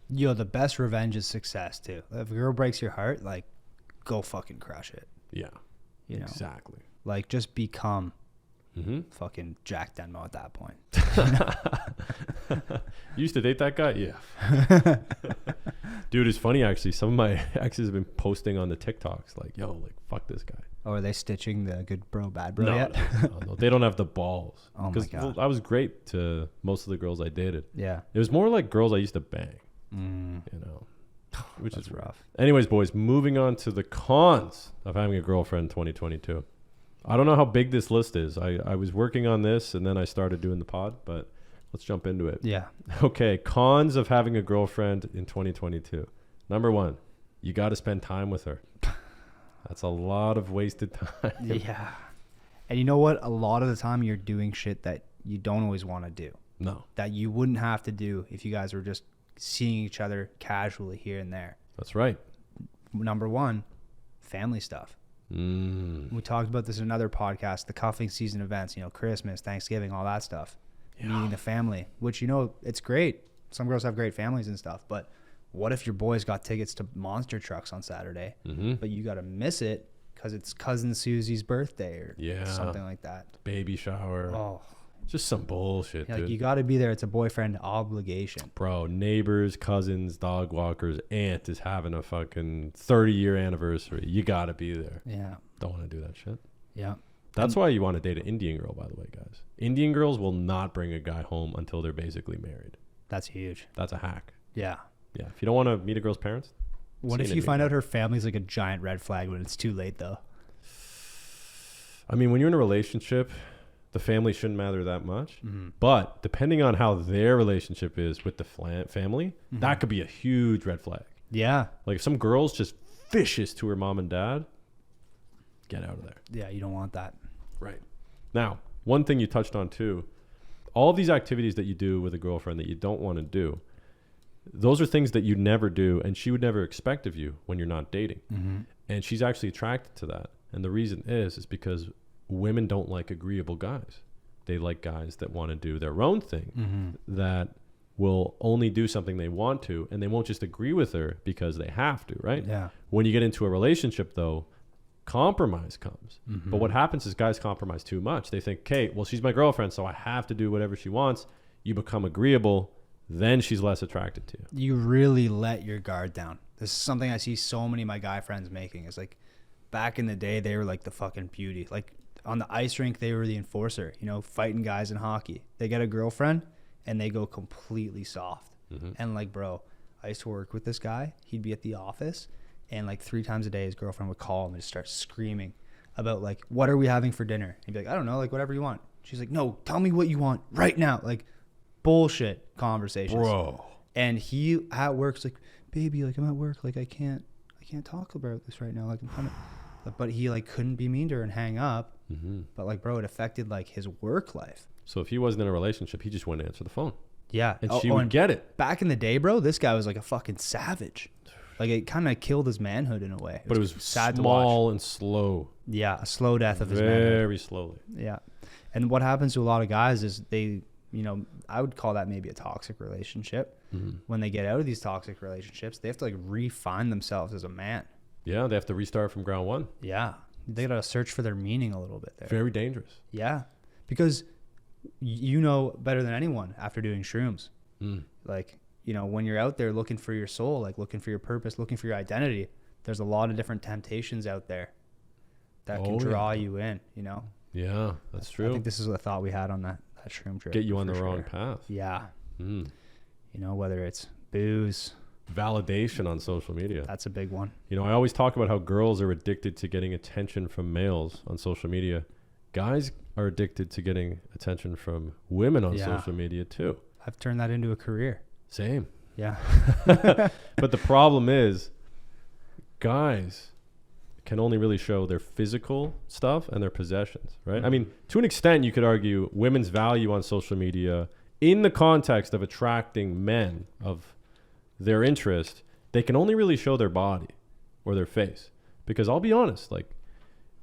Speaker 3: Yo, the best revenge is success, too. If a girl breaks your heart, like, go fucking crush it.
Speaker 2: Yeah,
Speaker 3: You know?
Speaker 2: exactly.
Speaker 3: Like, just become fucking Jack Denmo at that point.
Speaker 2: You used to date that guy? Yeah. Dude, it's funny, actually. Some of my exes have been posting on the TikToks like, yo, like, fuck this guy.
Speaker 3: Oh, are they stitching the good bro, bad bro
Speaker 2: No,
Speaker 3: yet?
Speaker 2: no, they don't have the balls.
Speaker 3: Oh, my
Speaker 2: 'Cause,
Speaker 3: God.
Speaker 2: I was great to most of the girls I dated.
Speaker 3: Yeah.
Speaker 2: It was more like girls I used to bang, you know, which
Speaker 3: That's
Speaker 2: is
Speaker 3: rough.
Speaker 2: Anyways, boys, moving on to the cons of having a girlfriend in 2022. I don't know how big this list is. I was working on this and then I started doing the pod, but let's jump into it.
Speaker 3: Yeah.
Speaker 2: Okay, cons of having a girlfriend in 2022. Number 1, you got to spend time with her. That's a lot of wasted time.
Speaker 3: Yeah. And you know what? A lot of the time you're doing shit that you don't always want to do.
Speaker 2: No,
Speaker 3: That you wouldn't have to do if you guys were just seeing each other casually here and there.
Speaker 2: that's right.
Speaker 3: Number 1, family stuff. We talked about this in another podcast, the cuffing season events, you know, Christmas, Thanksgiving, all that stuff. Meeting the family, which, you know, it's great. Some girls have great families and stuff, but what if your boys got tickets to monster trucks on Saturday, but you got to miss it because it's cousin Susie's birthday or something like that?
Speaker 2: Baby shower.
Speaker 3: Oh,
Speaker 2: Just some bullshit,
Speaker 3: Yeah,
Speaker 2: dude.
Speaker 3: like you got to be there. It's a boyfriend obligation.
Speaker 2: Bro, neighbors, cousins, dog walkers, aunt is having a fucking 30-year anniversary. You got to be there.
Speaker 3: Yeah.
Speaker 2: Don't want to do that shit.
Speaker 3: Yeah.
Speaker 2: That's why you want to date an Indian girl, by the way, guys. Indian girls will not bring a guy home until they're basically married.
Speaker 3: That's huge.
Speaker 2: That's a hack.
Speaker 3: Yeah.
Speaker 2: Yeah. If you don't want to meet a girl's parents,
Speaker 3: What
Speaker 2: see
Speaker 3: if
Speaker 2: an
Speaker 3: you
Speaker 2: Indian
Speaker 3: find
Speaker 2: girl.
Speaker 3: out her family's like a giant red flag when it's too late though?
Speaker 2: I mean, when you're in a relationship, the family shouldn't matter that much.
Speaker 3: Mm-hmm.
Speaker 2: But depending on how their relationship is with the family, that could be a huge red flag.
Speaker 3: Yeah.
Speaker 2: Like if some girl's just vicious to her mom and dad, get out of there.
Speaker 3: Yeah, you don't want that.
Speaker 2: Right. Now, one thing you touched on too, all of these activities that you do with a girlfriend that you don't want to do, those are things that you never do and she would never expect of you when you're not dating.
Speaker 3: Mm-hmm.
Speaker 2: And she's actually attracted to that. And the reason is because women don't like agreeable guys. They like guys that want to do their own thing, that will only do something they want to, and they won't just agree with her because they have to, right?
Speaker 3: Yeah.
Speaker 2: When you get into a relationship, though, compromise comes. But what happens is guys compromise too much. They think, okay, well, she's my girlfriend, so I have to do whatever she wants. You become agreeable, then she's less attracted to you.
Speaker 3: You really let your guard down. This is something I see so many of my guy friends making. It's like back in the day, they were like the fucking beauty. Like on the ice rink, they were the enforcer, you know, fighting guys in hockey. They get a girlfriend and they go completely soft. And like, bro, I used to work with this guy. He'd be at the office and like 3 times a day, his girlfriend would call him and just start screaming about like, what are we having for dinner? He'd be like, I don't know, like whatever you want. She's like, no, tell me what you want right now. Like bullshit conversations.
Speaker 2: Bro.
Speaker 3: And he at work's like, baby, like I'm at work. Like I can't talk about this right now. Like I'm kind of, but he like couldn't be mean to her and hang up. But like, bro, it affected like his work life.
Speaker 2: So if he wasn't in a relationship, he just wouldn't answer the phone.
Speaker 3: Yeah.
Speaker 2: And she would get it.
Speaker 3: Back in the day, bro, this guy was like a fucking savage. Like it kind of killed his manhood in a way.
Speaker 2: But it was
Speaker 3: sad to watch.
Speaker 2: small and slow.
Speaker 3: Yeah, a slow death of his manhood.
Speaker 2: Very slowly.
Speaker 3: Yeah. And what happens to a lot of guys is they, you know, I would call that maybe a toxic relationship. When they get out of these toxic relationships, they have to like refine themselves as a man.
Speaker 2: Yeah, they have to restart from ground one.
Speaker 3: Yeah. They got to search for their meaning a little bit there.
Speaker 2: Very dangerous.
Speaker 3: Yeah. Because you know better than anyone after doing shrooms. Like, you know, when you're out there looking for your soul, like looking for your purpose, looking for your identity, there's a lot of different temptations out there that can draw you in, you know?
Speaker 2: Yeah, that's true.
Speaker 3: I think this is a thought we had on that shroom trip.
Speaker 2: Get you on
Speaker 3: for
Speaker 2: the wrong
Speaker 3: sure.
Speaker 2: path.
Speaker 3: Yeah. You know, whether it's booze,
Speaker 2: Validation on social media.
Speaker 3: that's a big one.
Speaker 2: You know, I always talk about how girls are addicted to getting attention from males on social media. Guys are addicted to getting attention from women on
Speaker 3: Yeah.
Speaker 2: social media too.
Speaker 3: I've turned that into a career.
Speaker 2: Same.
Speaker 3: Yeah.
Speaker 2: But the problem is guys can only really show their physical stuff and their possessions, right? I mean, to an extent, you could argue women's value on social media in the context of attracting men of their interest, they can only really show their body or their face. Because I'll be honest, like,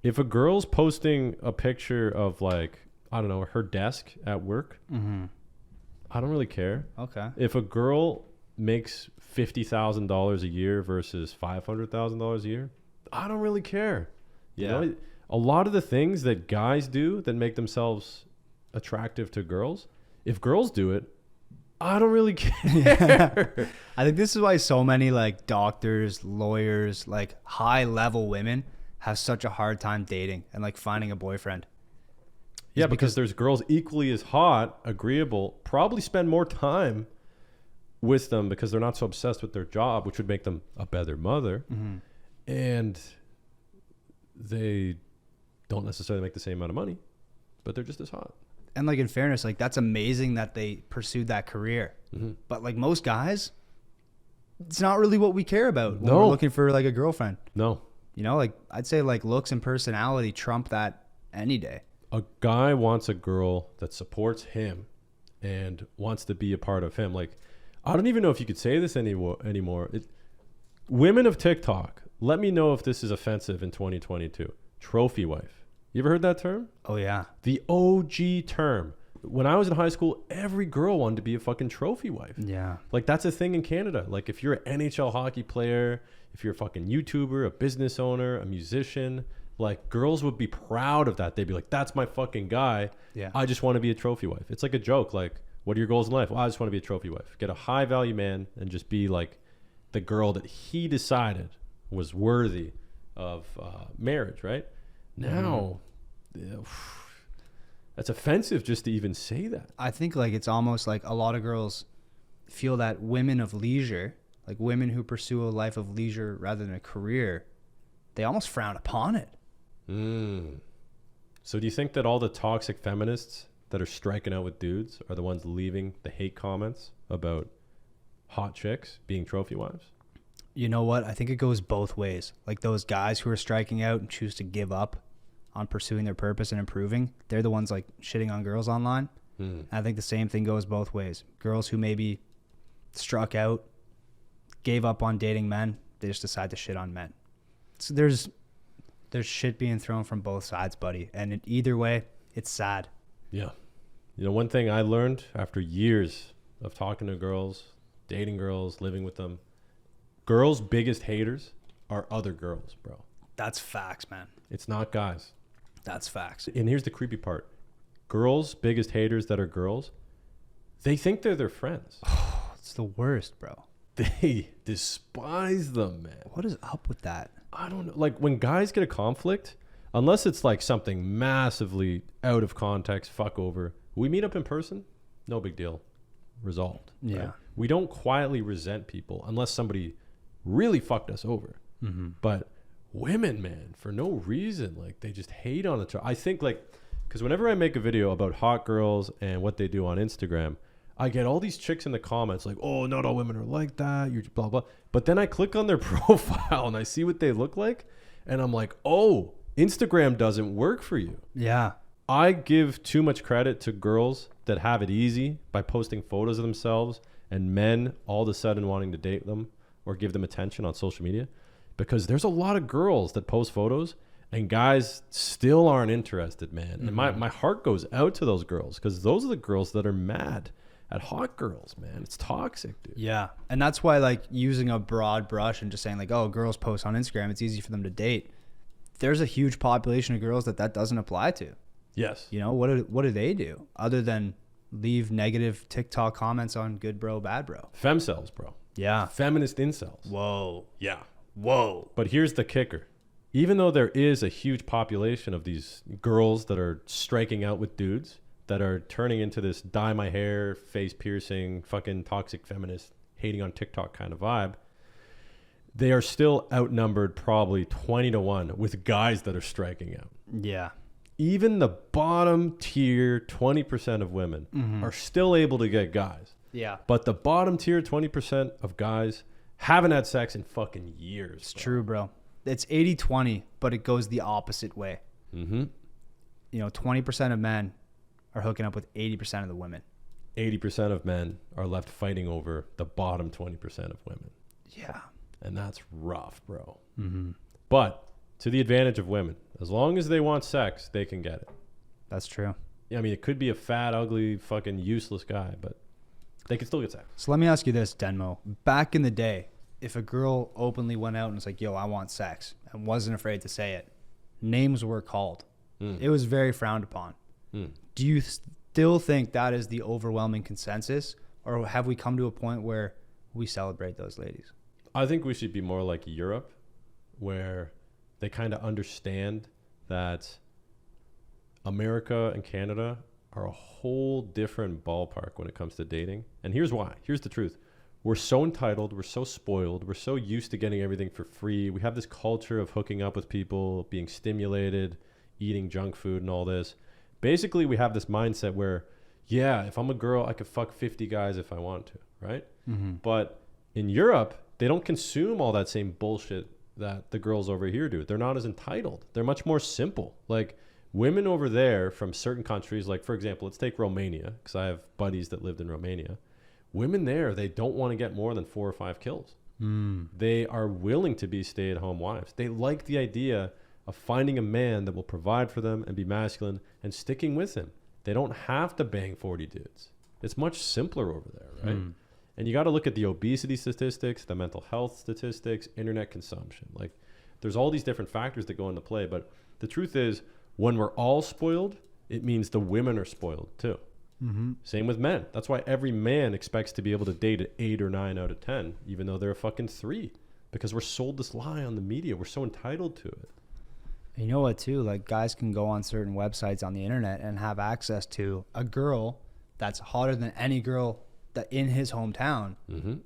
Speaker 2: if a girl's posting a picture of, like, I don't know, her desk at work, I don't really care.
Speaker 3: Okay.
Speaker 2: If a girl makes $50,000 a year versus $500,000 a year, I don't really care. You know, a lot of the things that guys do that make themselves attractive to girls, if girls do it, I don't really care.
Speaker 3: I think this is why so many like doctors, lawyers, like high level women have such a hard time dating and like finding a boyfriend.
Speaker 2: Yeah, because there's girls equally as hot, agreeable, probably spend more time with them because they're not so obsessed with their job, which would make them a better mother. And they don't necessarily make the same amount of money, but they're just as hot.
Speaker 3: And like in fairness, like that's amazing that they pursued that career. But like most guys, it's not really what we care about when we're looking for like a girlfriend.
Speaker 2: No.
Speaker 3: You know, like I'd say like looks and personality trump that any day.
Speaker 2: A guy wants a girl that supports him and wants to be a part of him. Like, I don't even know if you could say this anymore. Women of TikTok, let me know if this is offensive in 2022. Trophy wife. You ever heard that term?
Speaker 3: Oh yeah.
Speaker 2: The OG term. When I was in high school, every girl wanted to be a fucking trophy wife.
Speaker 3: Yeah.
Speaker 2: Like, that's a thing in Canada. Like, if you're an NHL hockey player, if you're a fucking YouTuber, a business owner, a musician, Like, girls would be proud of that. They'd be like, that's my fucking guy.
Speaker 3: Yeah.
Speaker 2: I just want to be a trophy wife. It's like a joke. Like, what are your goals in life? Well, I just want to be a trophy wife. Get a high value man and just be like the girl that he decided was worthy of marriage, right? Now, that's offensive just to even say that.
Speaker 3: I think like it's almost like a lot of girls feel that women of leisure, like women who pursue a life of leisure rather than a career, they almost frown upon it.
Speaker 2: So do you think that all the toxic feminists that are striking out with dudes are the ones leaving the hate comments about hot chicks being trophy wives?
Speaker 3: You know what? I think it goes both ways. Like those guys who are striking out and choose to give up on pursuing their purpose and improving, they're the ones like shitting on girls online. I think the same thing goes both ways. Girls who maybe struck out, gave up on dating men, they just decide to shit on men. So there's shit being thrown from both sides, buddy. And in either way, it's sad.
Speaker 2: Yeah. You know, one thing I learned after years of talking to girls, dating girls, living with them, girls' biggest haters are other girls, bro.
Speaker 3: That's facts, man.
Speaker 2: It's not guys.
Speaker 3: That's facts.
Speaker 2: And here's the creepy part. Girls' biggest haters that are girls, they think they're their friends.
Speaker 3: It's the worst, bro.
Speaker 2: They despise them, man.
Speaker 3: What is up with that?
Speaker 2: I don't know. Like, when guys get a conflict, unless it's like something massively out of context, fuck over, we meet up in person, no big deal. Resolved.
Speaker 3: Yeah.
Speaker 2: Right? We don't quietly resent people unless somebody really fucked us over. But women, man, for no reason, like, they just hate on each other. I think, like, because whenever I make a video about hot girls and what they do on Instagram, I get all these chicks in the comments like, oh, not all women are like that, you blah, blah. But then I click on their profile and I see what they look like. And I'm like, oh, Instagram doesn't work for you.
Speaker 3: Yeah.
Speaker 2: I give too much credit to girls that have it easy by posting photos of themselves and men all of a sudden wanting to date them or give them attention on social media, because there's a lot of girls that post photos and guys still aren't interested, man. And my heart goes out to those girls, because those are the girls that are mad at hot girls, man. It's toxic, dude.
Speaker 3: Yeah. And that's why, like, using a broad brush and just saying like, oh, girls post on Instagram, it's easy for them to date. There's a huge population of girls that doesn't apply to.
Speaker 2: Yes.
Speaker 3: You know, what do they do other than leave negative TikTok comments on good bro, bad bro?
Speaker 2: Femcels, bro.
Speaker 3: Yeah.
Speaker 2: Feminist incels.
Speaker 3: Whoa.
Speaker 2: Yeah.
Speaker 3: Whoa.
Speaker 2: But here's the kicker. Even though there is a huge population of these girls that are striking out with dudes, that are turning into this dye my hair, face piercing, fucking toxic feminist, hating on TikTok kind of vibe, they are still outnumbered probably 20-1 with guys that are striking out.
Speaker 3: Yeah.
Speaker 2: Even the bottom tier 20% of women are still able to get guys.
Speaker 3: Yeah.
Speaker 2: But the bottom tier 20% of guys haven't had sex in fucking years.
Speaker 3: It's true, bro. It's 80-20, but it goes the opposite way.
Speaker 2: Mm-hmm.
Speaker 3: You know, 20% of men are hooking up with 80% of the women.
Speaker 2: 80% of men are left fighting over the bottom 20% of women.
Speaker 3: Yeah.
Speaker 2: And that's rough, bro. But to the advantage of women, as long as they want sex, they can get it.
Speaker 3: That's true.
Speaker 2: Yeah, I mean, it could be a fat, ugly, fucking useless guy, but they can still get sex.
Speaker 3: So let me ask you this, Denmo. Back in the day, if a girl openly went out and was like, yo, I want sex, and wasn't afraid to say it, names were called. It was very frowned upon. Do you still think that is the overwhelming consensus, or have we come to a point where we celebrate those ladies?
Speaker 2: I think we should be more like Europe, where they kind of understand that America and Canada are a whole different ballpark when it comes to dating. And here's why. Here's the truth. We're so entitled. We're so spoiled. We're so used to getting everything for free. We have this culture of hooking up with people, being stimulated, eating junk food and all this. Basically, we have this mindset where, yeah, if I'm a girl, I could fuck 50 guys if I want to, right? But in Europe, they don't consume all that same bullshit that the girls over here do. They're not as entitled. They're much more simple. Like, women over there from certain countries, like, for example, let's take Romania, because I have buddies that lived in Romania. Women there, they don't want to get more than 4 or 5 kills. They are willing to be stay-at-home wives. They like the idea of finding a man that will provide for them and be masculine and sticking with him. They don't have to bang 40 dudes. It's much simpler over there, right? And you got to look at the obesity statistics, the mental health statistics, internet consumption. Like, there's all these different factors that go into play. But the truth is, when we're all spoiled, it means the women are spoiled too.
Speaker 3: Mm-hmm.
Speaker 2: Same with men. That's why every man expects to be able to date an 8 or 9 out of 10, even though they're a fucking 3. Because we're sold this lie on the media. We're so entitled to it.
Speaker 3: You know what, too? Like, guys can go on certain websites on the internet and have access to a girl that's hotter than any girl that in his hometown,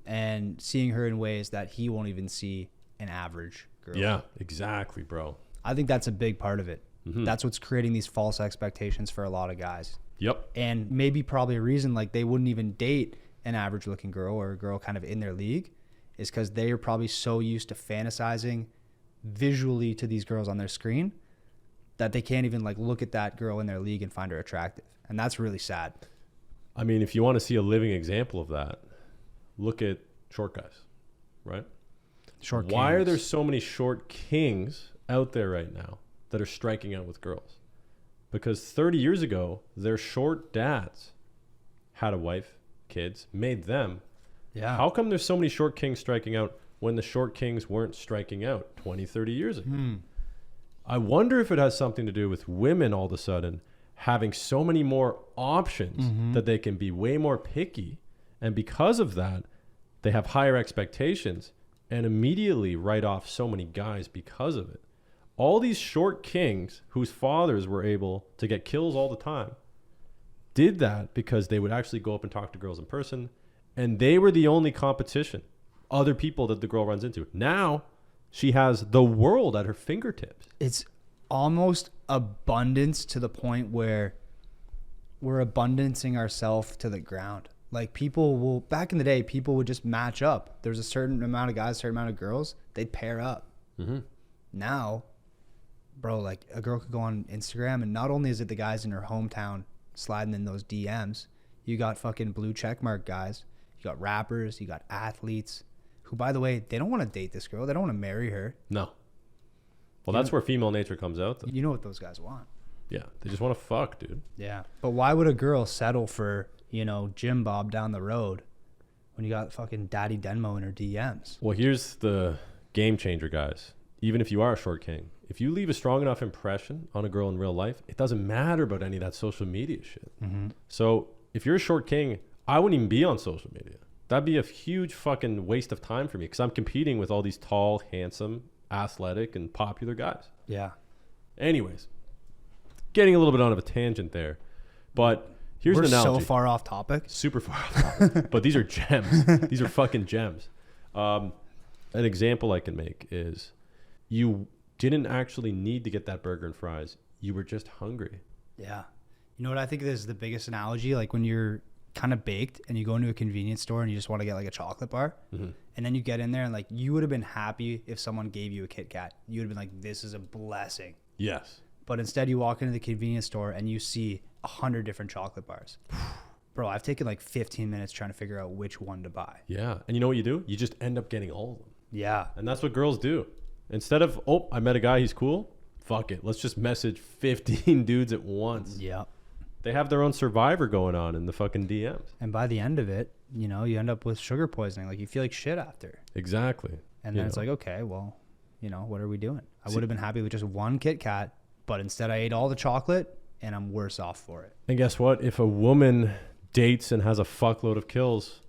Speaker 3: and seeing her in ways that he won't even see an average girl.
Speaker 2: Yeah, exactly, bro.
Speaker 3: I think that's a big part of it. That's what's creating these false expectations for a lot of guys.
Speaker 2: Yep.
Speaker 3: And maybe probably a reason like they wouldn't even date an average looking girl or a girl kind of in their league is because they are probably so used to fantasizing visually to these girls on their screen that they can't even like look at that girl in their league and find her attractive. And that's really sad.
Speaker 2: I mean, if you want to see a living example of that, look at short guys, right?
Speaker 3: Short kings.
Speaker 2: Why are there so many short kings out there right now that are striking out with girls? Because 30 years ago, their short dads had a wife, kids, made them.
Speaker 3: Yeah.
Speaker 2: How come there's so many short kings striking out when the short kings weren't striking out 20, 30 years ago? I wonder if it has something to do with women all of a sudden having so many more options that they can be way more picky. And because of that, they have higher expectations and immediately write off so many guys because of it. All these short kings whose fathers were able to get kills all the time did that because they would actually go up and talk to girls in person, and they were the only competition, other people that the girl runs into. Now she has the world at her fingertips.
Speaker 3: It's almost abundance to the point where we're abundancing ourselves to the ground. Like people will, back in the day, people would just match up. There's a certain amount of guys, a certain amount of girls, they'd pair up. Now, bro, like a girl could go on Instagram and not only is it the guys in her hometown sliding in those DMs, you got fucking blue checkmark guys, you got rappers, you got athletes who, by the way, they don't want to date this girl. They don't want to marry her.
Speaker 2: No. Well, that's where female nature comes out, though.
Speaker 3: You know what those guys want.
Speaker 2: Yeah, they just want to fuck, dude.
Speaker 3: Yeah. But why would a girl settle for, you know, Jim Bob down the road when you got fucking Daddy Denmo in her DMs?
Speaker 2: Well, here's the game changer, guys. Even if you are a short king, if you leave a strong enough impression on a girl in real life, it doesn't matter about any of that social media shit. So if you're a short king, I wouldn't even be on social media. That'd be a huge fucking waste of time for me because I'm competing with all these tall, handsome, athletic, and popular guys.
Speaker 3: Yeah.
Speaker 2: Anyways, getting a little bit on of a tangent there, but here's
Speaker 3: We're
Speaker 2: an analogy.
Speaker 3: so far off topic.
Speaker 2: Super far off topic. But these are gems. These are fucking gems. An example I can make is you didn't actually need to get that burger and fries. You were just hungry.
Speaker 3: Yeah. You know what I think is the biggest analogy? Like when you're kind of baked and you go into a convenience store and you just want to get like a chocolate bar, and then you get in there and like you would have been happy if someone gave you a Kit Kat. You would have been like, this is a blessing.
Speaker 2: Yes.
Speaker 3: But instead you walk into the convenience store and you see 100 different chocolate bars. Bro, I've taken like 15 minutes trying to figure out which one to buy.
Speaker 2: Yeah. And you know what you do? You just end up getting all of them.
Speaker 3: Yeah.
Speaker 2: And that's what girls do. Instead of, oh, I met a guy, he's cool. Fuck it. Let's just message 15 dudes at once.
Speaker 3: Yeah.
Speaker 2: They have their own Survivor going on in the fucking DMs.
Speaker 3: And by the end of it, you know, you end up with sugar poisoning. Like you feel like shit after.
Speaker 2: Exactly.
Speaker 3: And then it's like, okay, well, you know, what are we doing? I would have been happy with just one Kit Kat, but instead I ate all the chocolate and I'm worse off for it.
Speaker 2: And guess what? If a woman dates and has a fuckload of kills,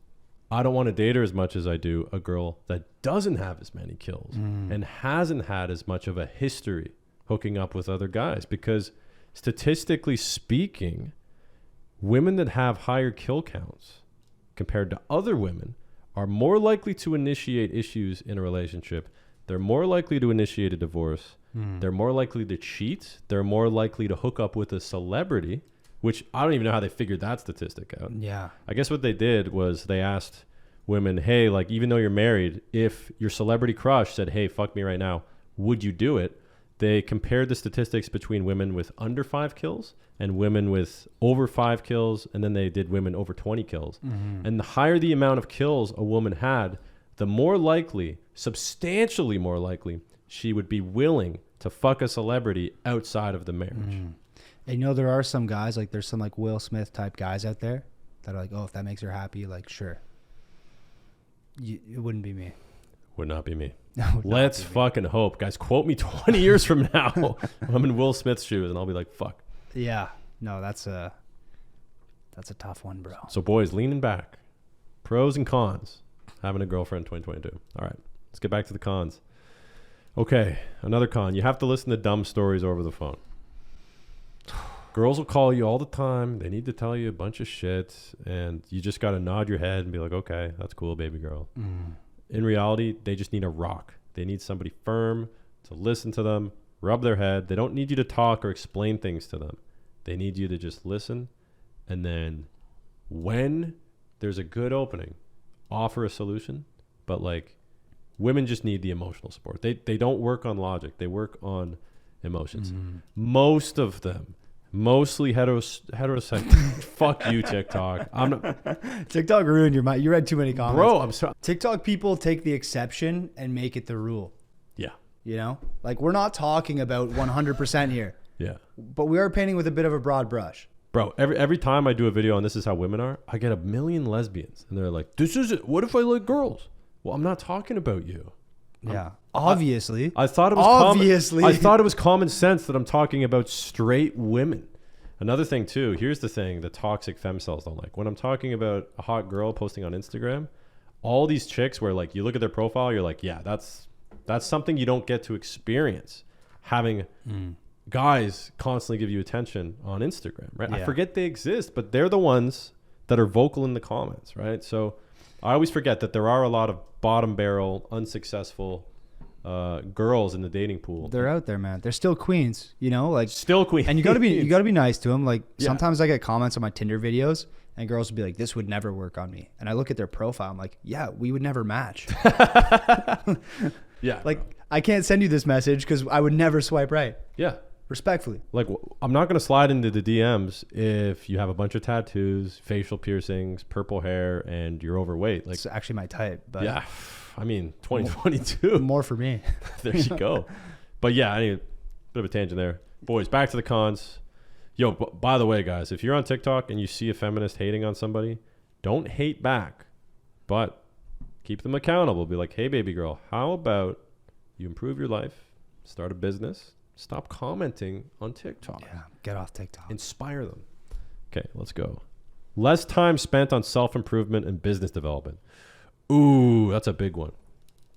Speaker 2: I don't want to date her as much as I do a girl that doesn't have as many kills and hasn't had as much of a history hooking up with other guys. Because statistically speaking, women that have higher kill counts compared to other women are more likely to initiate issues in a relationship. They're more likely to initiate a divorce. They're more likely to cheat. They're more likely to hook up with a celebrity, which I don't even know how they figured that statistic out.
Speaker 3: Yeah.
Speaker 2: I guess what they did was they asked women, hey, like, even though you're married, if your celebrity crush said, hey, fuck me right now, would you do it? They compared the statistics between women with under 5 kills and women with over 5 kills, and then they did women over 20 kills. And the higher the amount of kills a woman had, the more likely, substantially more likely, she would be willing to fuck a celebrity outside of the marriage.
Speaker 3: And you know, there are some guys, like there's some like Will Smith type guys out there that are like, oh, if that makes her happy, like, sure. It wouldn't be me.
Speaker 2: Would not be me.
Speaker 3: Would not
Speaker 2: Let's
Speaker 3: be me.
Speaker 2: fucking hope. Guys, quote me 20 years from now. I'm in Will Smith's shoes and I'll be like, fuck.
Speaker 3: Yeah. No, that's a tough one, bro.
Speaker 2: So boys, leaning back. Pros and cons. Having a girlfriend 2022. All right. Let's get back to the cons. Okay. Another con. You have to listen to dumb stories over the phone. Girls will call you all the time. They need to tell you a bunch of shit. And you just got to nod your head and be like, okay, that's cool, baby girl. In reality, they just need a rock. They need somebody firm to listen to them, rub their head. They don't need you to talk or explain things to them. They need you to just listen. And then when there's a good opening, offer a solution. But like, women just need the emotional support. They don't work on logic. They work on emotions. Most of them. Mostly heterosexual. Fuck you, TikTok. I'm not,
Speaker 3: TikTok ruined your mind. You read too many comments.
Speaker 2: bro. I'm sorry.
Speaker 3: TikTok people take the exception and make it the rule.
Speaker 2: Yeah,
Speaker 3: You know, like we're not talking about 100% here,
Speaker 2: yeah,
Speaker 3: but we are painting with a bit of a broad brush.
Speaker 2: bro. Every time I do a video on This Is How Women Are, I get a million lesbians, and they're like, "This is it. What if I like girls?" Well, I'm not talking about you.
Speaker 3: Yeah, obviously.
Speaker 2: I thought it was
Speaker 3: obviously.
Speaker 2: I thought it was common sense that I'm talking about straight women. Another thing too. Here's the thing: the toxic femcels don't like when I'm talking about a hot girl posting on Instagram. All these chicks, where like you look at their profile, you're like, yeah, that's something you don't get to experience. Having guys constantly give you attention on Instagram, right?
Speaker 3: Yeah.
Speaker 2: I forget they exist, but they're the ones that are vocal in the comments, right? So I always forget that there are a lot of bottom barrel, unsuccessful girls in the dating pool.
Speaker 3: They're out there, man. They're still queens, you know, like
Speaker 2: Still queen.
Speaker 3: and you gotta be nice to them. Like
Speaker 2: Yeah.
Speaker 3: sometimes I get comments on my Tinder videos and girls will be like, "This would never work on me." And I look at their profile, I'm like, "Yeah, we would never match."
Speaker 2: Yeah.
Speaker 3: Like I can't send you this message because I would never swipe right.
Speaker 2: Yeah.
Speaker 3: Respectfully.
Speaker 2: Like, I'm not going to slide into the DMs if you have a bunch of tattoos, facial piercings, purple hair, and you're overweight. Like,
Speaker 3: It's actually my type, but
Speaker 2: yeah, I mean, 2022.
Speaker 3: more for me.
Speaker 2: There you go. But yeah, I mean, bit of a tangent there. Boys, back to the cons. Yo, by the way, guys, if you're on TikTok and you see a feminist hating on somebody, don't hate back, but keep them accountable. Be like, hey, baby girl, how about you improve your life, start a business, stop commenting on TikTok.
Speaker 3: Yeah, get off TikTok.
Speaker 2: Inspire them. Okay, let's go. Less time spent on self-improvement and business development. Ooh, that's a big one.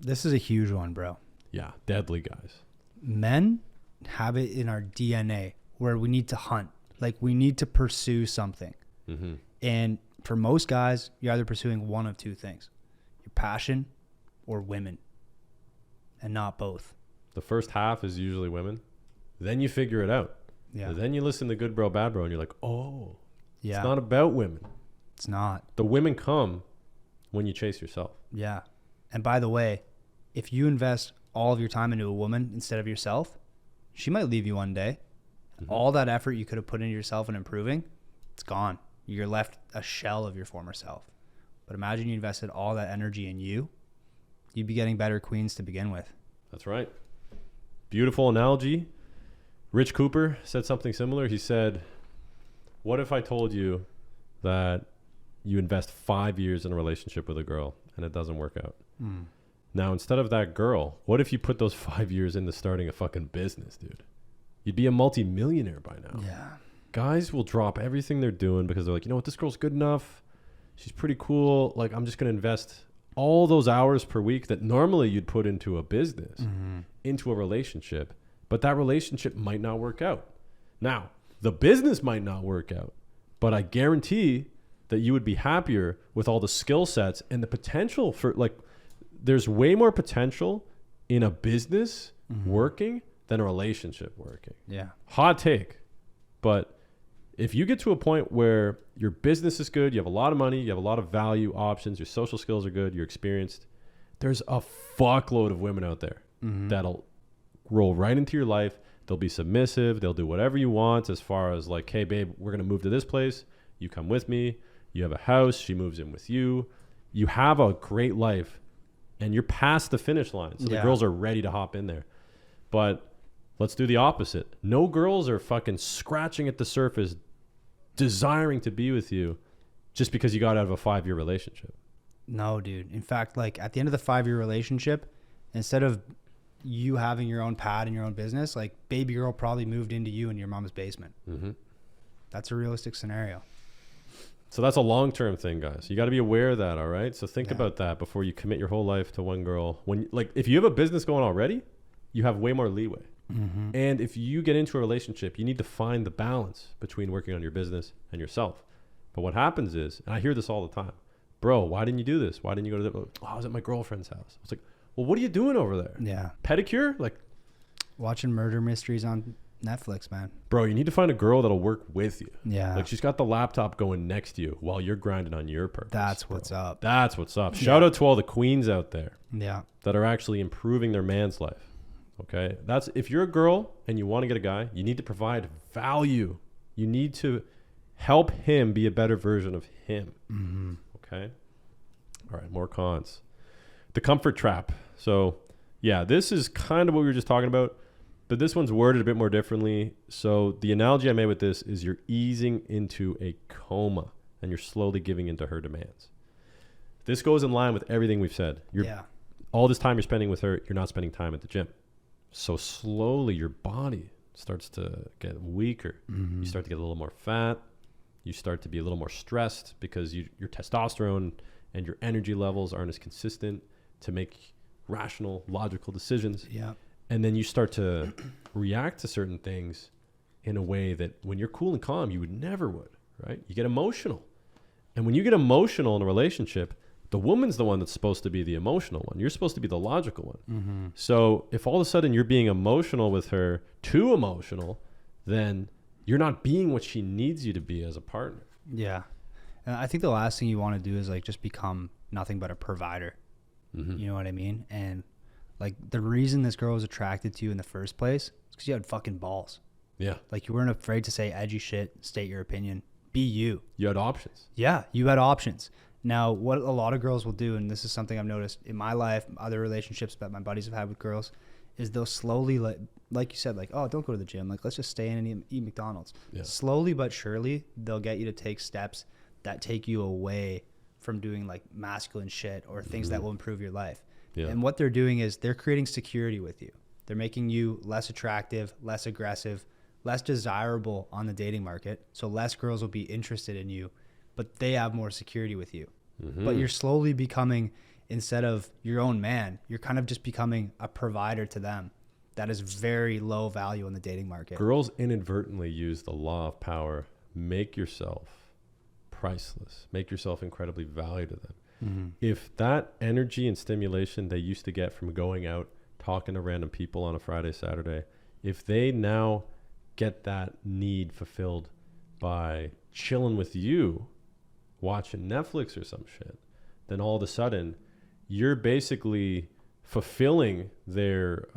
Speaker 3: This is a huge one, bro.
Speaker 2: Yeah, deadly, guys.
Speaker 3: Men have it in our DNA where we need to hunt. Like we need to pursue something.
Speaker 2: Mm-hmm.
Speaker 3: And for most guys, you're either pursuing one of two things. Your passion or women. And not both.
Speaker 2: The first half is usually women. Then you figure it out.
Speaker 3: Yeah.
Speaker 2: Then you listen to Good Bro, Bad Bro, and you're like, oh,
Speaker 3: Yeah.
Speaker 2: it's not about women.
Speaker 3: It's not.
Speaker 2: The women come when you chase yourself.
Speaker 3: Yeah. And by the way, if you invest all of your time into a woman instead of yourself, she might leave you one day.
Speaker 2: Mm-hmm.
Speaker 3: All that effort you could have put into yourself and improving, it's gone. You're left a shell of your former self. But imagine you invested all that energy in you. You'd be getting better queens to begin with.
Speaker 2: That's right. Beautiful analogy. Rich Cooper said something similar. He said, what if I told you that you invest 5 years in a relationship with a girl and it doesn't work out? Now, instead of that girl, what if you put those 5 years into starting a fucking business, dude? You'd be a multi-millionaire by now.
Speaker 3: Yeah.
Speaker 2: Guys will drop everything they're doing because they're like, you know what, this girl's good enough. She's pretty cool. Like, I'm just going to invest all those hours per week that normally you'd put into a business, into a relationship. But that relationship might not work out. Now, the business might not work out, but I guarantee that you would be happier with all the skill sets and the potential for, like, there's way more potential in a business working than a relationship working.
Speaker 3: Yeah.
Speaker 2: Hot take. But if you get to a point where your business is good, you have a lot of money, you have a lot of value options, your social skills are good, you're experienced, there's a fuckload of women out there that'll roll right into your life. They'll be submissive. They'll do whatever you want as far as like, hey, babe, we're going to move to this place. You come with me. You have a house. She moves in with you. You have a great life and you're past the finish line. So the girls are ready to hop in there. But let's do the opposite. No girls are fucking scratching at the surface, desiring to be with you just because you got out of a 5-year relationship.
Speaker 3: No, dude. In fact, like at the end of the 5-year relationship, instead of you having your own pad and your own business, like baby girl probably moved into you in your mom's basement.
Speaker 2: Mm-hmm.
Speaker 3: That's a realistic scenario.
Speaker 2: So that's a long-term thing, guys. You got to be aware of that, all right? So think
Speaker 3: Yeah.
Speaker 2: about that before you commit your whole life to one girl. When, like, if you have a business going already, you have way more leeway.
Speaker 3: Mm-hmm.
Speaker 2: And if you get into a relationship, you need to find the balance between working on your business and yourself. But what happens is, and I hear this all the time, bro, why didn't you do this? Why didn't you go to the, oh, I was at my girlfriend's house. I was like, well, what are you doing over there?
Speaker 3: Yeah.
Speaker 2: Pedicure? Like,
Speaker 3: Watching murder mysteries on Netflix, man.
Speaker 2: bro, you need to find a girl that'll work with you.
Speaker 3: Yeah.
Speaker 2: Like, she's got the laptop going next to you while you're grinding on your purpose.
Speaker 3: That's
Speaker 2: bro.
Speaker 3: what's up.
Speaker 2: That's what's up. Shout out to all the queens out there
Speaker 3: Yeah.
Speaker 2: that are actually improving their man's life. Okay. That's, if you're a girl and you want to get a guy, you need to provide value. You need to help him be a better version of him.
Speaker 3: Mm-hmm.
Speaker 2: Okay. All right. More cons. The comfort trap. So yeah, this is kind of what we were just talking about, but this one's worded a bit more differently. So the analogy I made with this is you're easing into a coma and you're slowly giving into her demands. This goes in line with everything we've said.
Speaker 3: Yeah.
Speaker 2: All this time you're spending with her, you're not spending time at the gym. So slowly your body starts to get weaker.
Speaker 3: Mm-hmm.
Speaker 2: You start to get a little more fat. You start to be a little more stressed because your testosterone and your energy levels aren't as consistent to make rational, logical decisions.
Speaker 3: Yeah.
Speaker 2: And then you start to react to certain things in a way that when you're cool and calm, you would never would, right? You get emotional. And when you get emotional in a relationship, the woman's the one that's supposed to be the emotional one. You're supposed to be the logical one.
Speaker 3: Mm-hmm.
Speaker 2: So if all of a sudden you're being emotional with her, too emotional, then you're not being what she needs you to be as a partner.
Speaker 3: Yeah. And I think the last thing you want to do is like just become nothing but a provider.
Speaker 2: Mm-hmm.
Speaker 3: You know what I mean? And like the reason this girl was attracted to you in the first place is because you had fucking balls.
Speaker 2: Yeah.
Speaker 3: Like you weren't afraid to say edgy shit, state your opinion, be you.
Speaker 2: You had options.
Speaker 3: Yeah, you had options. Now, what a lot of girls will do, and this is something I've noticed in my life, other relationships that my buddies have had with girls, is they'll slowly, like you said, like, oh, don't go to the gym. Like, let's just stay in and eat McDonald's.
Speaker 2: Yeah.
Speaker 3: Slowly but surely, they'll get you to take steps that take you away from doing like masculine shit or things that will improve your life.
Speaker 2: Yeah.
Speaker 3: And what they're doing is they're creating security with you. They're making you less attractive, less aggressive, less desirable on the dating market. So less girls will be interested in you, but they have more security with you.
Speaker 2: Mm-hmm.
Speaker 3: But you're slowly becoming, instead of your own man, you're kind of just becoming a provider to them. That is very low value in the dating market.
Speaker 2: Girls inadvertently use the law of power. Make yourself priceless. Make yourself incredibly valuable to them.
Speaker 3: Mm-hmm.
Speaker 2: If that energy and stimulation they used to get from going out, talking to random people on a Friday, Saturday, if they now get that need fulfilled by chilling with you, watching Netflix or some shit, then all of a sudden you're basically fulfilling their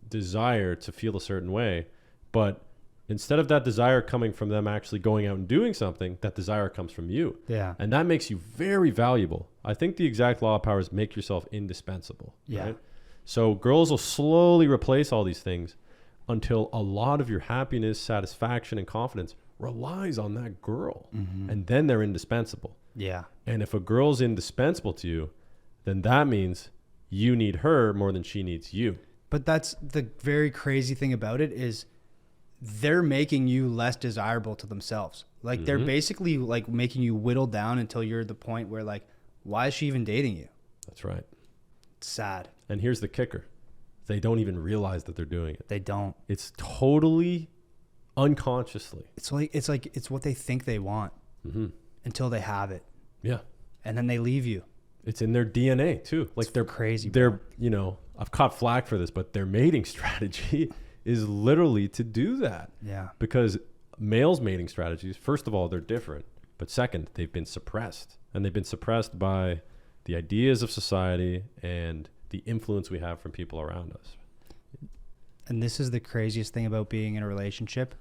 Speaker 2: desire to feel a certain way. But instead of that desire coming from them actually going out and doing something, that desire comes from you.
Speaker 3: Yeah.
Speaker 2: And that makes you very valuable. I think the exact law of power is make yourself indispensable.
Speaker 3: Yeah.
Speaker 2: Right? So girls will slowly replace all these things until a lot of your happiness, satisfaction, and confidence relies on that girl.
Speaker 3: Mm-hmm.
Speaker 2: And then they're indispensable.
Speaker 3: Yeah.
Speaker 2: And if a girl's indispensable to you, then that means you need her more than she needs you.
Speaker 3: But that's the very crazy thing about it is they're making you less desirable to themselves. Like they're basically like making you whittle down until you're at the point where like, why is she even dating you?
Speaker 2: That's right.
Speaker 3: It's sad.
Speaker 2: And here's the kicker. They don't even realize that they're doing it.
Speaker 3: They don't.
Speaker 2: It's totally unconsciously.
Speaker 3: It's it's what they think they want until they have it.
Speaker 2: Yeah.
Speaker 3: And then they leave you.
Speaker 2: It's in their DNA too. Like
Speaker 3: It's
Speaker 2: they're
Speaker 3: crazy,
Speaker 2: They're, you know, I've caught flack for this, but their mating strategy is literally to do that.
Speaker 3: Yeah.
Speaker 2: Because males' mating strategies, first of all, they're different. But second, they've been suppressed. And they've been suppressed by the ideas of society and the influence we have from people around us.
Speaker 3: And this is the craziest thing about being in a relationship.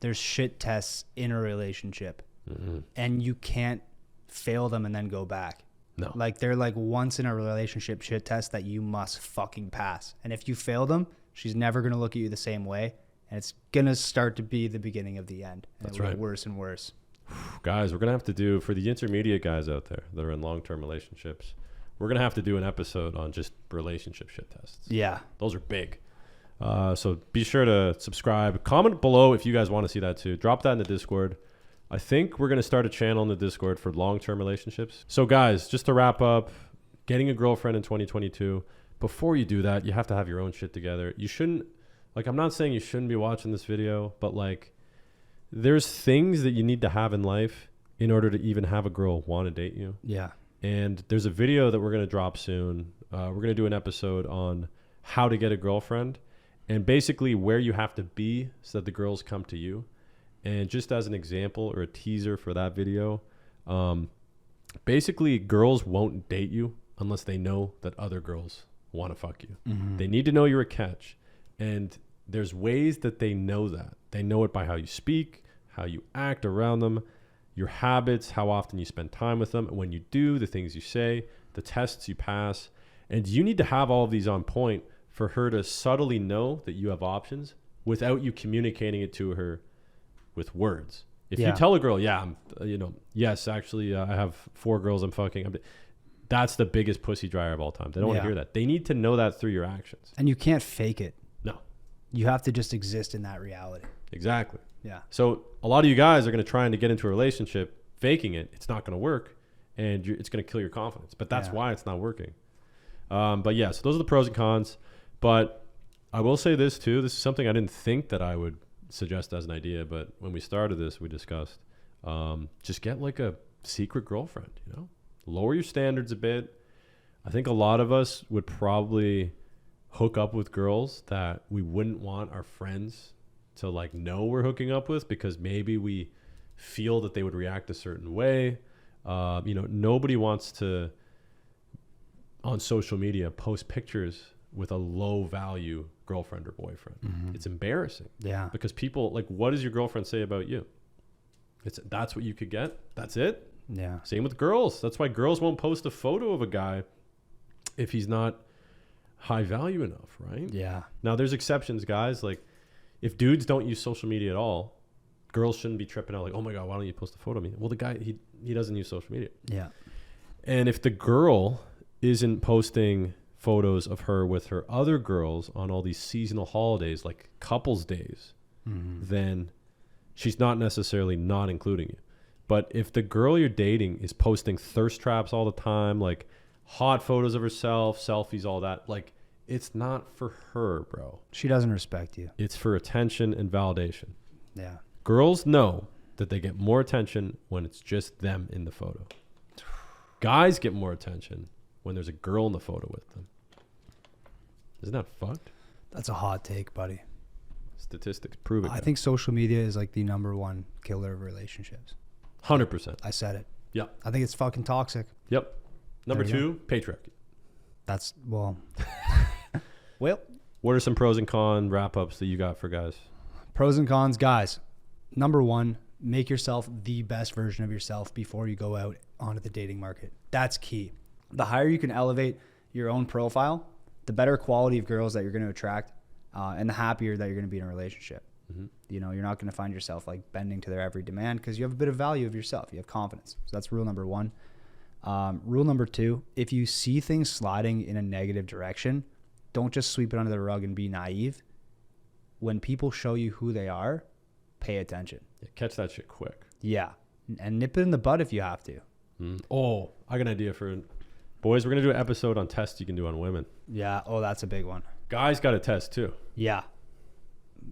Speaker 3: There's shit tests in a relationship. And you can't fail them and then go back.
Speaker 2: No.
Speaker 3: Like they're like once in a relationship shit test that you must fucking pass. And if you fail them, she's never going to look at you the same way. And it's going to start to be the beginning of the end. And
Speaker 2: That's
Speaker 3: it'll get
Speaker 2: right.
Speaker 3: worse and worse.
Speaker 2: Guys, we're going to have to do, for the intermediate guys out there that are in long-term relationships, we're going to have to do an episode on just relationship shit tests.
Speaker 3: Yeah.
Speaker 2: Those are big. So be sure to subscribe. Comment below if you guys want to see that too. Drop that in the Discord. I think we're going to start a channel in the Discord for long-term relationships. So guys, just to wrap up, getting a girlfriend in 2022, before you do that, you have to have your own shit together. You shouldn't, like, I'm not saying you shouldn't be watching this video, but like, there's things that you need to have in life in order to even have a girl want to date you.
Speaker 3: Yeah.
Speaker 2: And there's a video that we're going to drop soon. We're going to do an episode on how to get a girlfriend and basically where you have to be so that the girls come to you. And just as an example or a teaser for that video, basically girls won't date you unless they know that other girls want to fuck you. Mm-hmm. They need to know you're a catch. And there's ways that they know that. They know it by how you speak, how you act around them, your habits, how often you spend time with them, and when you do, the things you say, the tests you pass. And you need to have all of these on point for her to subtly know that you have options without you communicating it to her with words. If you tell a girl, yes, actually, I have 4 girls I'm fucking, that's the biggest pussy dryer of all time. They don't want to hear that. They need to know that through your actions.
Speaker 3: And you can't fake it.
Speaker 2: No.
Speaker 3: You have to just exist in that reality.
Speaker 2: Exactly.
Speaker 3: Yeah.
Speaker 2: So a lot of you guys are going to try to get into a relationship faking it. It's not going to work, and it's going to kill your confidence. But that's why it's not working. But yeah, so those are the pros and cons. But I will say this too. This is something I didn't think that I would suggest as an idea, but when we started this, we discussed just get like a secret girlfriend. You know, lower your standards a bit. I think a lot of us would probably hook up with girls that we wouldn't want our friends to like know we're hooking up with because maybe we feel that they would react a certain way. Nobody wants to on social media post pictures with a low value girlfriend or boyfriend. Mm-hmm. It's embarrassing. Yeah. Because people like, what does your girlfriend say about you? That's what you could get. That's it. Yeah. Same with girls. That's why girls won't post a photo of a guy if he's not high value enough, right? Yeah. Now there's exceptions, guys. Like if dudes don't use social media at all, girls shouldn't be tripping out like, oh my God, why don't you post a photo of me? Well, the guy, he doesn't use social media. Yeah. And if the girl isn't posting photos of her with her other girls on all these seasonal holidays, like couples days, then she's not necessarily not including you. But if the girl you're dating is posting thirst traps all the time, like hot photos of herself, selfies, all that, like it's not for her, bro.
Speaker 3: She doesn't respect you.
Speaker 2: It's for attention and validation.
Speaker 3: Yeah.
Speaker 2: Girls know that they get more attention when it's just them in the photo. Guys get more attention when there's a girl in the photo with them. Isn't that fucked?
Speaker 3: That's a hot take, buddy.
Speaker 2: Statistics prove it.
Speaker 3: I think social media is like the #1 killer of relationships.
Speaker 2: 100%.
Speaker 3: I said it.
Speaker 2: Yeah.
Speaker 3: I think it's fucking toxic.
Speaker 2: Yep. Number 2, patriarchy.
Speaker 3: That's, well. Well.
Speaker 2: What are some pros and cons wrap-ups that you got for guys?
Speaker 3: Pros and cons, guys. Number 1, make yourself the best version of yourself before you go out onto the dating market. That's key. The higher you can elevate your own profile, the better quality of girls that you're going to attract, and the happier that you're going to be in a relationship. Mm-hmm. You know, you're not going to find yourself like bending to their every demand because you have a bit of value of yourself. You have confidence. So that's rule number 1. Rule number 2, if you see things sliding in a negative direction, don't just sweep it under the rug and be naive. When people show you who they are, pay attention.
Speaker 2: Yeah, catch that shit quick.
Speaker 3: Yeah. And nip it in the bud if you have to.
Speaker 2: Oh, I got an idea for boys. We're going to do an episode on tests you can do on women.
Speaker 3: Yeah. Oh, that's a big one.
Speaker 2: Guys got a test too.
Speaker 3: Yeah.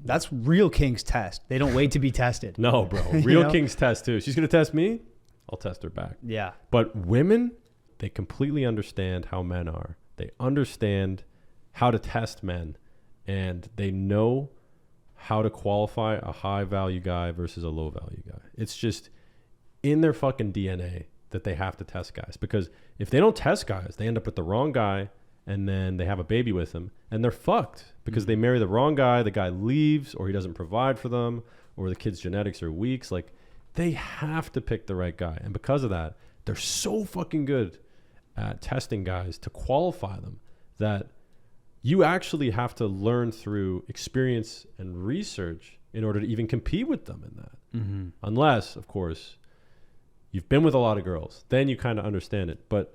Speaker 3: That's real king's test. They don't wait to be tested.
Speaker 2: No, bro. Real king's test too. She's going to test me. I'll test her back. Yeah. But women, they completely understand how men are. They understand how to test men, and they know how to qualify a high value guy versus a low value guy. It's just in their fucking DNA that they have to test guys, because if they don't test guys, they end up with the wrong guy, and then they have a baby with him, and they're fucked because they marry the wrong guy. The guy leaves, or he doesn't provide for them, or the kid's genetics are weak. Like, they have to pick the right guy. And because of that, they're so fucking good at testing guys to qualify them that you actually have to learn through experience and research in order to even compete with them in that. Mm-hmm. Unless, of course, you've been with a lot of girls, then you kind of understand it. But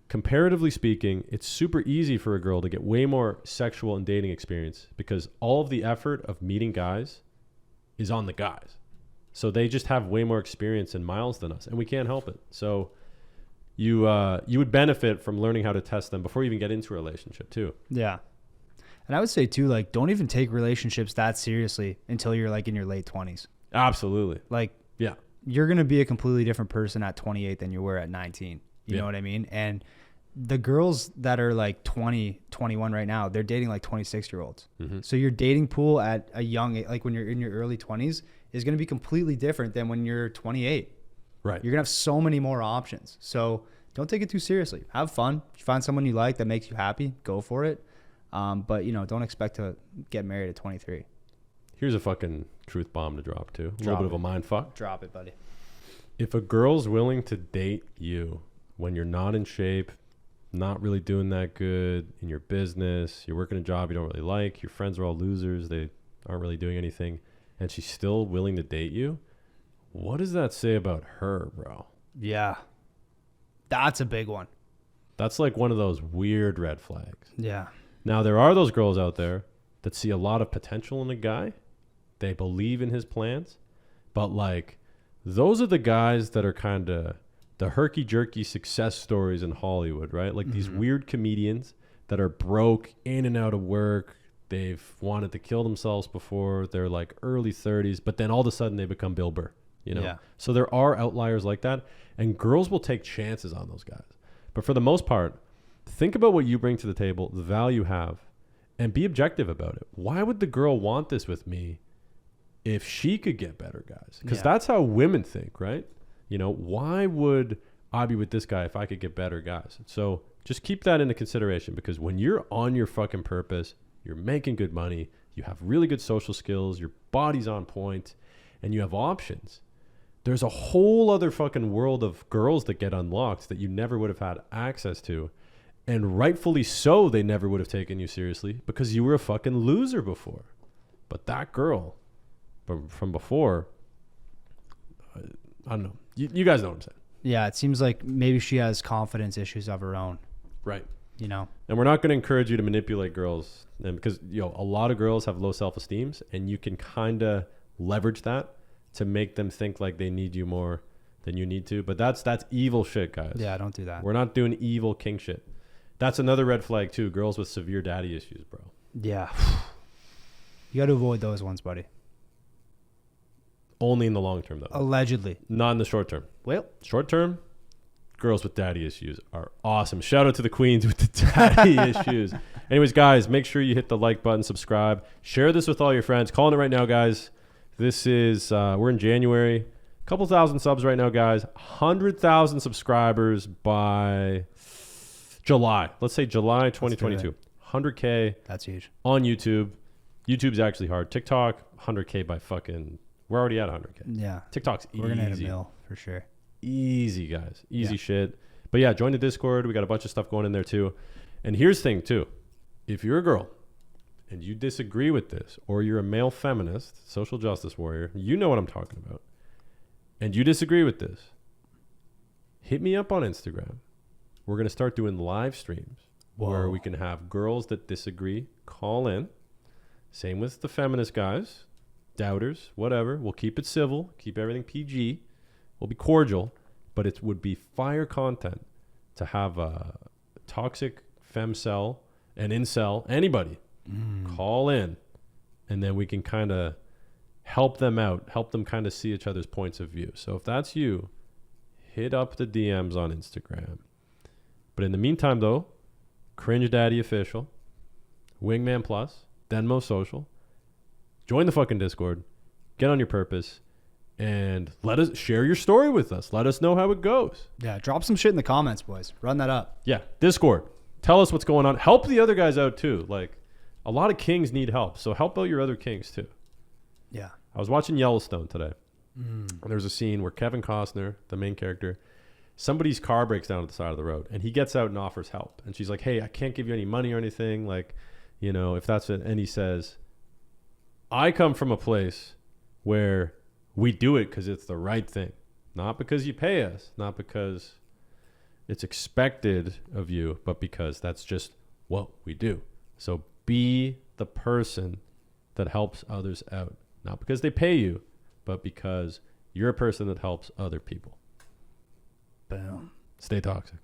Speaker 2: comparatively speaking, it's super easy for a girl to get way more sexual and dating experience because all of the effort of meeting guys is on the guys. So they just have way more experience and miles than us, and we can't help it. So you would benefit from learning how to test them before you even get into a relationship too.
Speaker 3: Yeah. And I would say too, like, don't even take relationships that seriously until you're like in your late 20s.
Speaker 2: Absolutely.
Speaker 3: Like,
Speaker 2: yeah,
Speaker 3: you're going to be a completely different person at 28 than you were at 19. You know what I mean? And the girls that are like 20, 21 right now, they're dating like 26-year-olds. Mm-hmm. So your dating pool at a young, like when you're in your early 20s, is going to be completely different than when you're 28.
Speaker 2: Right.
Speaker 3: You're going to have so many more options. So don't take it too seriously. Have fun. If you find someone you like that makes you happy, go for it. But, you know, don't expect to get married at 23.
Speaker 2: Here's a fucking truth bomb to drop too. A little bit of a mind fuck.
Speaker 3: Drop it, buddy.
Speaker 2: If a girl's willing to date you when you're not in shape, not really doing that good in your business, you're working a job you don't really like, your friends are all losers, they aren't really doing anything, and she's still willing to date you, what does that say about her, bro?
Speaker 3: Yeah. That's a big one.
Speaker 2: That's like one of those weird red flags.
Speaker 3: Yeah.
Speaker 2: Now, there are those girls out there that see a lot of potential in a guy. They believe in his plans. But, like, those are the guys that are kind of the herky-jerky success stories in Hollywood, right? Like these weird comedians that are broke, in and out of work. They've wanted to kill themselves before. They're, like, early 30s. But then all of a sudden they become Bill Burr, you know? Yeah. So there are outliers like that. And girls will take chances on those guys. But for the most part, think about what you bring to the table, the value you have, and be objective about it. Why would the girl want this with me if she could get better guys? Because that's how women think, right? You know, why would I be with this guy if I could get better guys? So just keep that into consideration, because when you're on your fucking purpose, you're making good money, you have really good social skills, your body's on point, and you have options. There's a whole other fucking world of girls that get unlocked that you never would have had access to. And rightfully so, they never would have taken you seriously because you were a fucking loser before. But that girl from before, I don't know. You guys know what I'm saying.
Speaker 3: Yeah, it seems like maybe she has confidence issues of her own.
Speaker 2: Right.
Speaker 3: You know?
Speaker 2: And we're not going to encourage you to manipulate girls. And because, you know, a lot of girls have low self-esteem, and you can kind of leverage that to make them think like they need you more than you need to. But that's evil shit, guys.
Speaker 3: Yeah, don't do that.
Speaker 2: We're not doing evil king shit. That's another red flag too. Girls with severe daddy issues, bro.
Speaker 3: Yeah. You got to avoid those ones, buddy.
Speaker 2: Only in the long term, though.
Speaker 3: Allegedly.
Speaker 2: Not in the short term.
Speaker 3: Well.
Speaker 2: Short term, girls with daddy issues are awesome. Shout out to the queens with the daddy issues. Anyways, guys, make sure you hit the like button, subscribe. Share this with all your friends. Calling it right now, guys. This is, we're in January. A couple thousand subs right now, guys. 100,000 subscribers by July. Let's say July 2022. 100K.
Speaker 3: That's huge.
Speaker 2: On YouTube. YouTube's actually hard. TikTok, 100K by fucking... We're already at 100K.
Speaker 3: Yeah.
Speaker 2: TikTok's easy.
Speaker 3: We're going to hit a mil for sure.
Speaker 2: Easy, guys. Easy shit. But yeah, join the Discord. We got a bunch of stuff going in there too. And here's the thing too. If you're a girl and you disagree with this, or you're a male feminist, social justice warrior, you know what I'm talking about, and you disagree with this, hit me up on Instagram. We're going to start doing live streams where we can have girls that disagree call in. Same with the feminist guys, doubters, whatever. We'll keep it civil, keep everything PG. We'll be cordial, but it would be fire content to have a toxic femcel, an incel, anybody call in, and then we can kind of help them out, help them kind of see each other's points of view. So if that's you, hit up the DMs on Instagram. But in the meantime, though, Cringe Daddy Official, Wingman Plus, Denmo Social, join the fucking Discord, get on your purpose, and let us share your story with us. Let us know how it goes.
Speaker 3: Yeah, drop some shit in the comments, boys. Run that up.
Speaker 2: Yeah, Discord. Tell us what's going on. Help the other guys out too. Like, a lot of kings need help, so help out your other kings too.
Speaker 3: Yeah.
Speaker 2: I was watching Yellowstone today. There's a scene where Kevin Costner, the main character, somebody's car breaks down at the side of the road, and he gets out and offers help. And she's like, hey, I can't give you any money or anything. Like, you know, if that's it. And he says, I come from a place where we do it because it's the right thing. Not because you pay us, not because it's expected of you, but because that's just what we do. So be the person that helps others out. Not because they pay you, but because you're a person that helps other people.
Speaker 3: Boom.
Speaker 2: Stay toxic.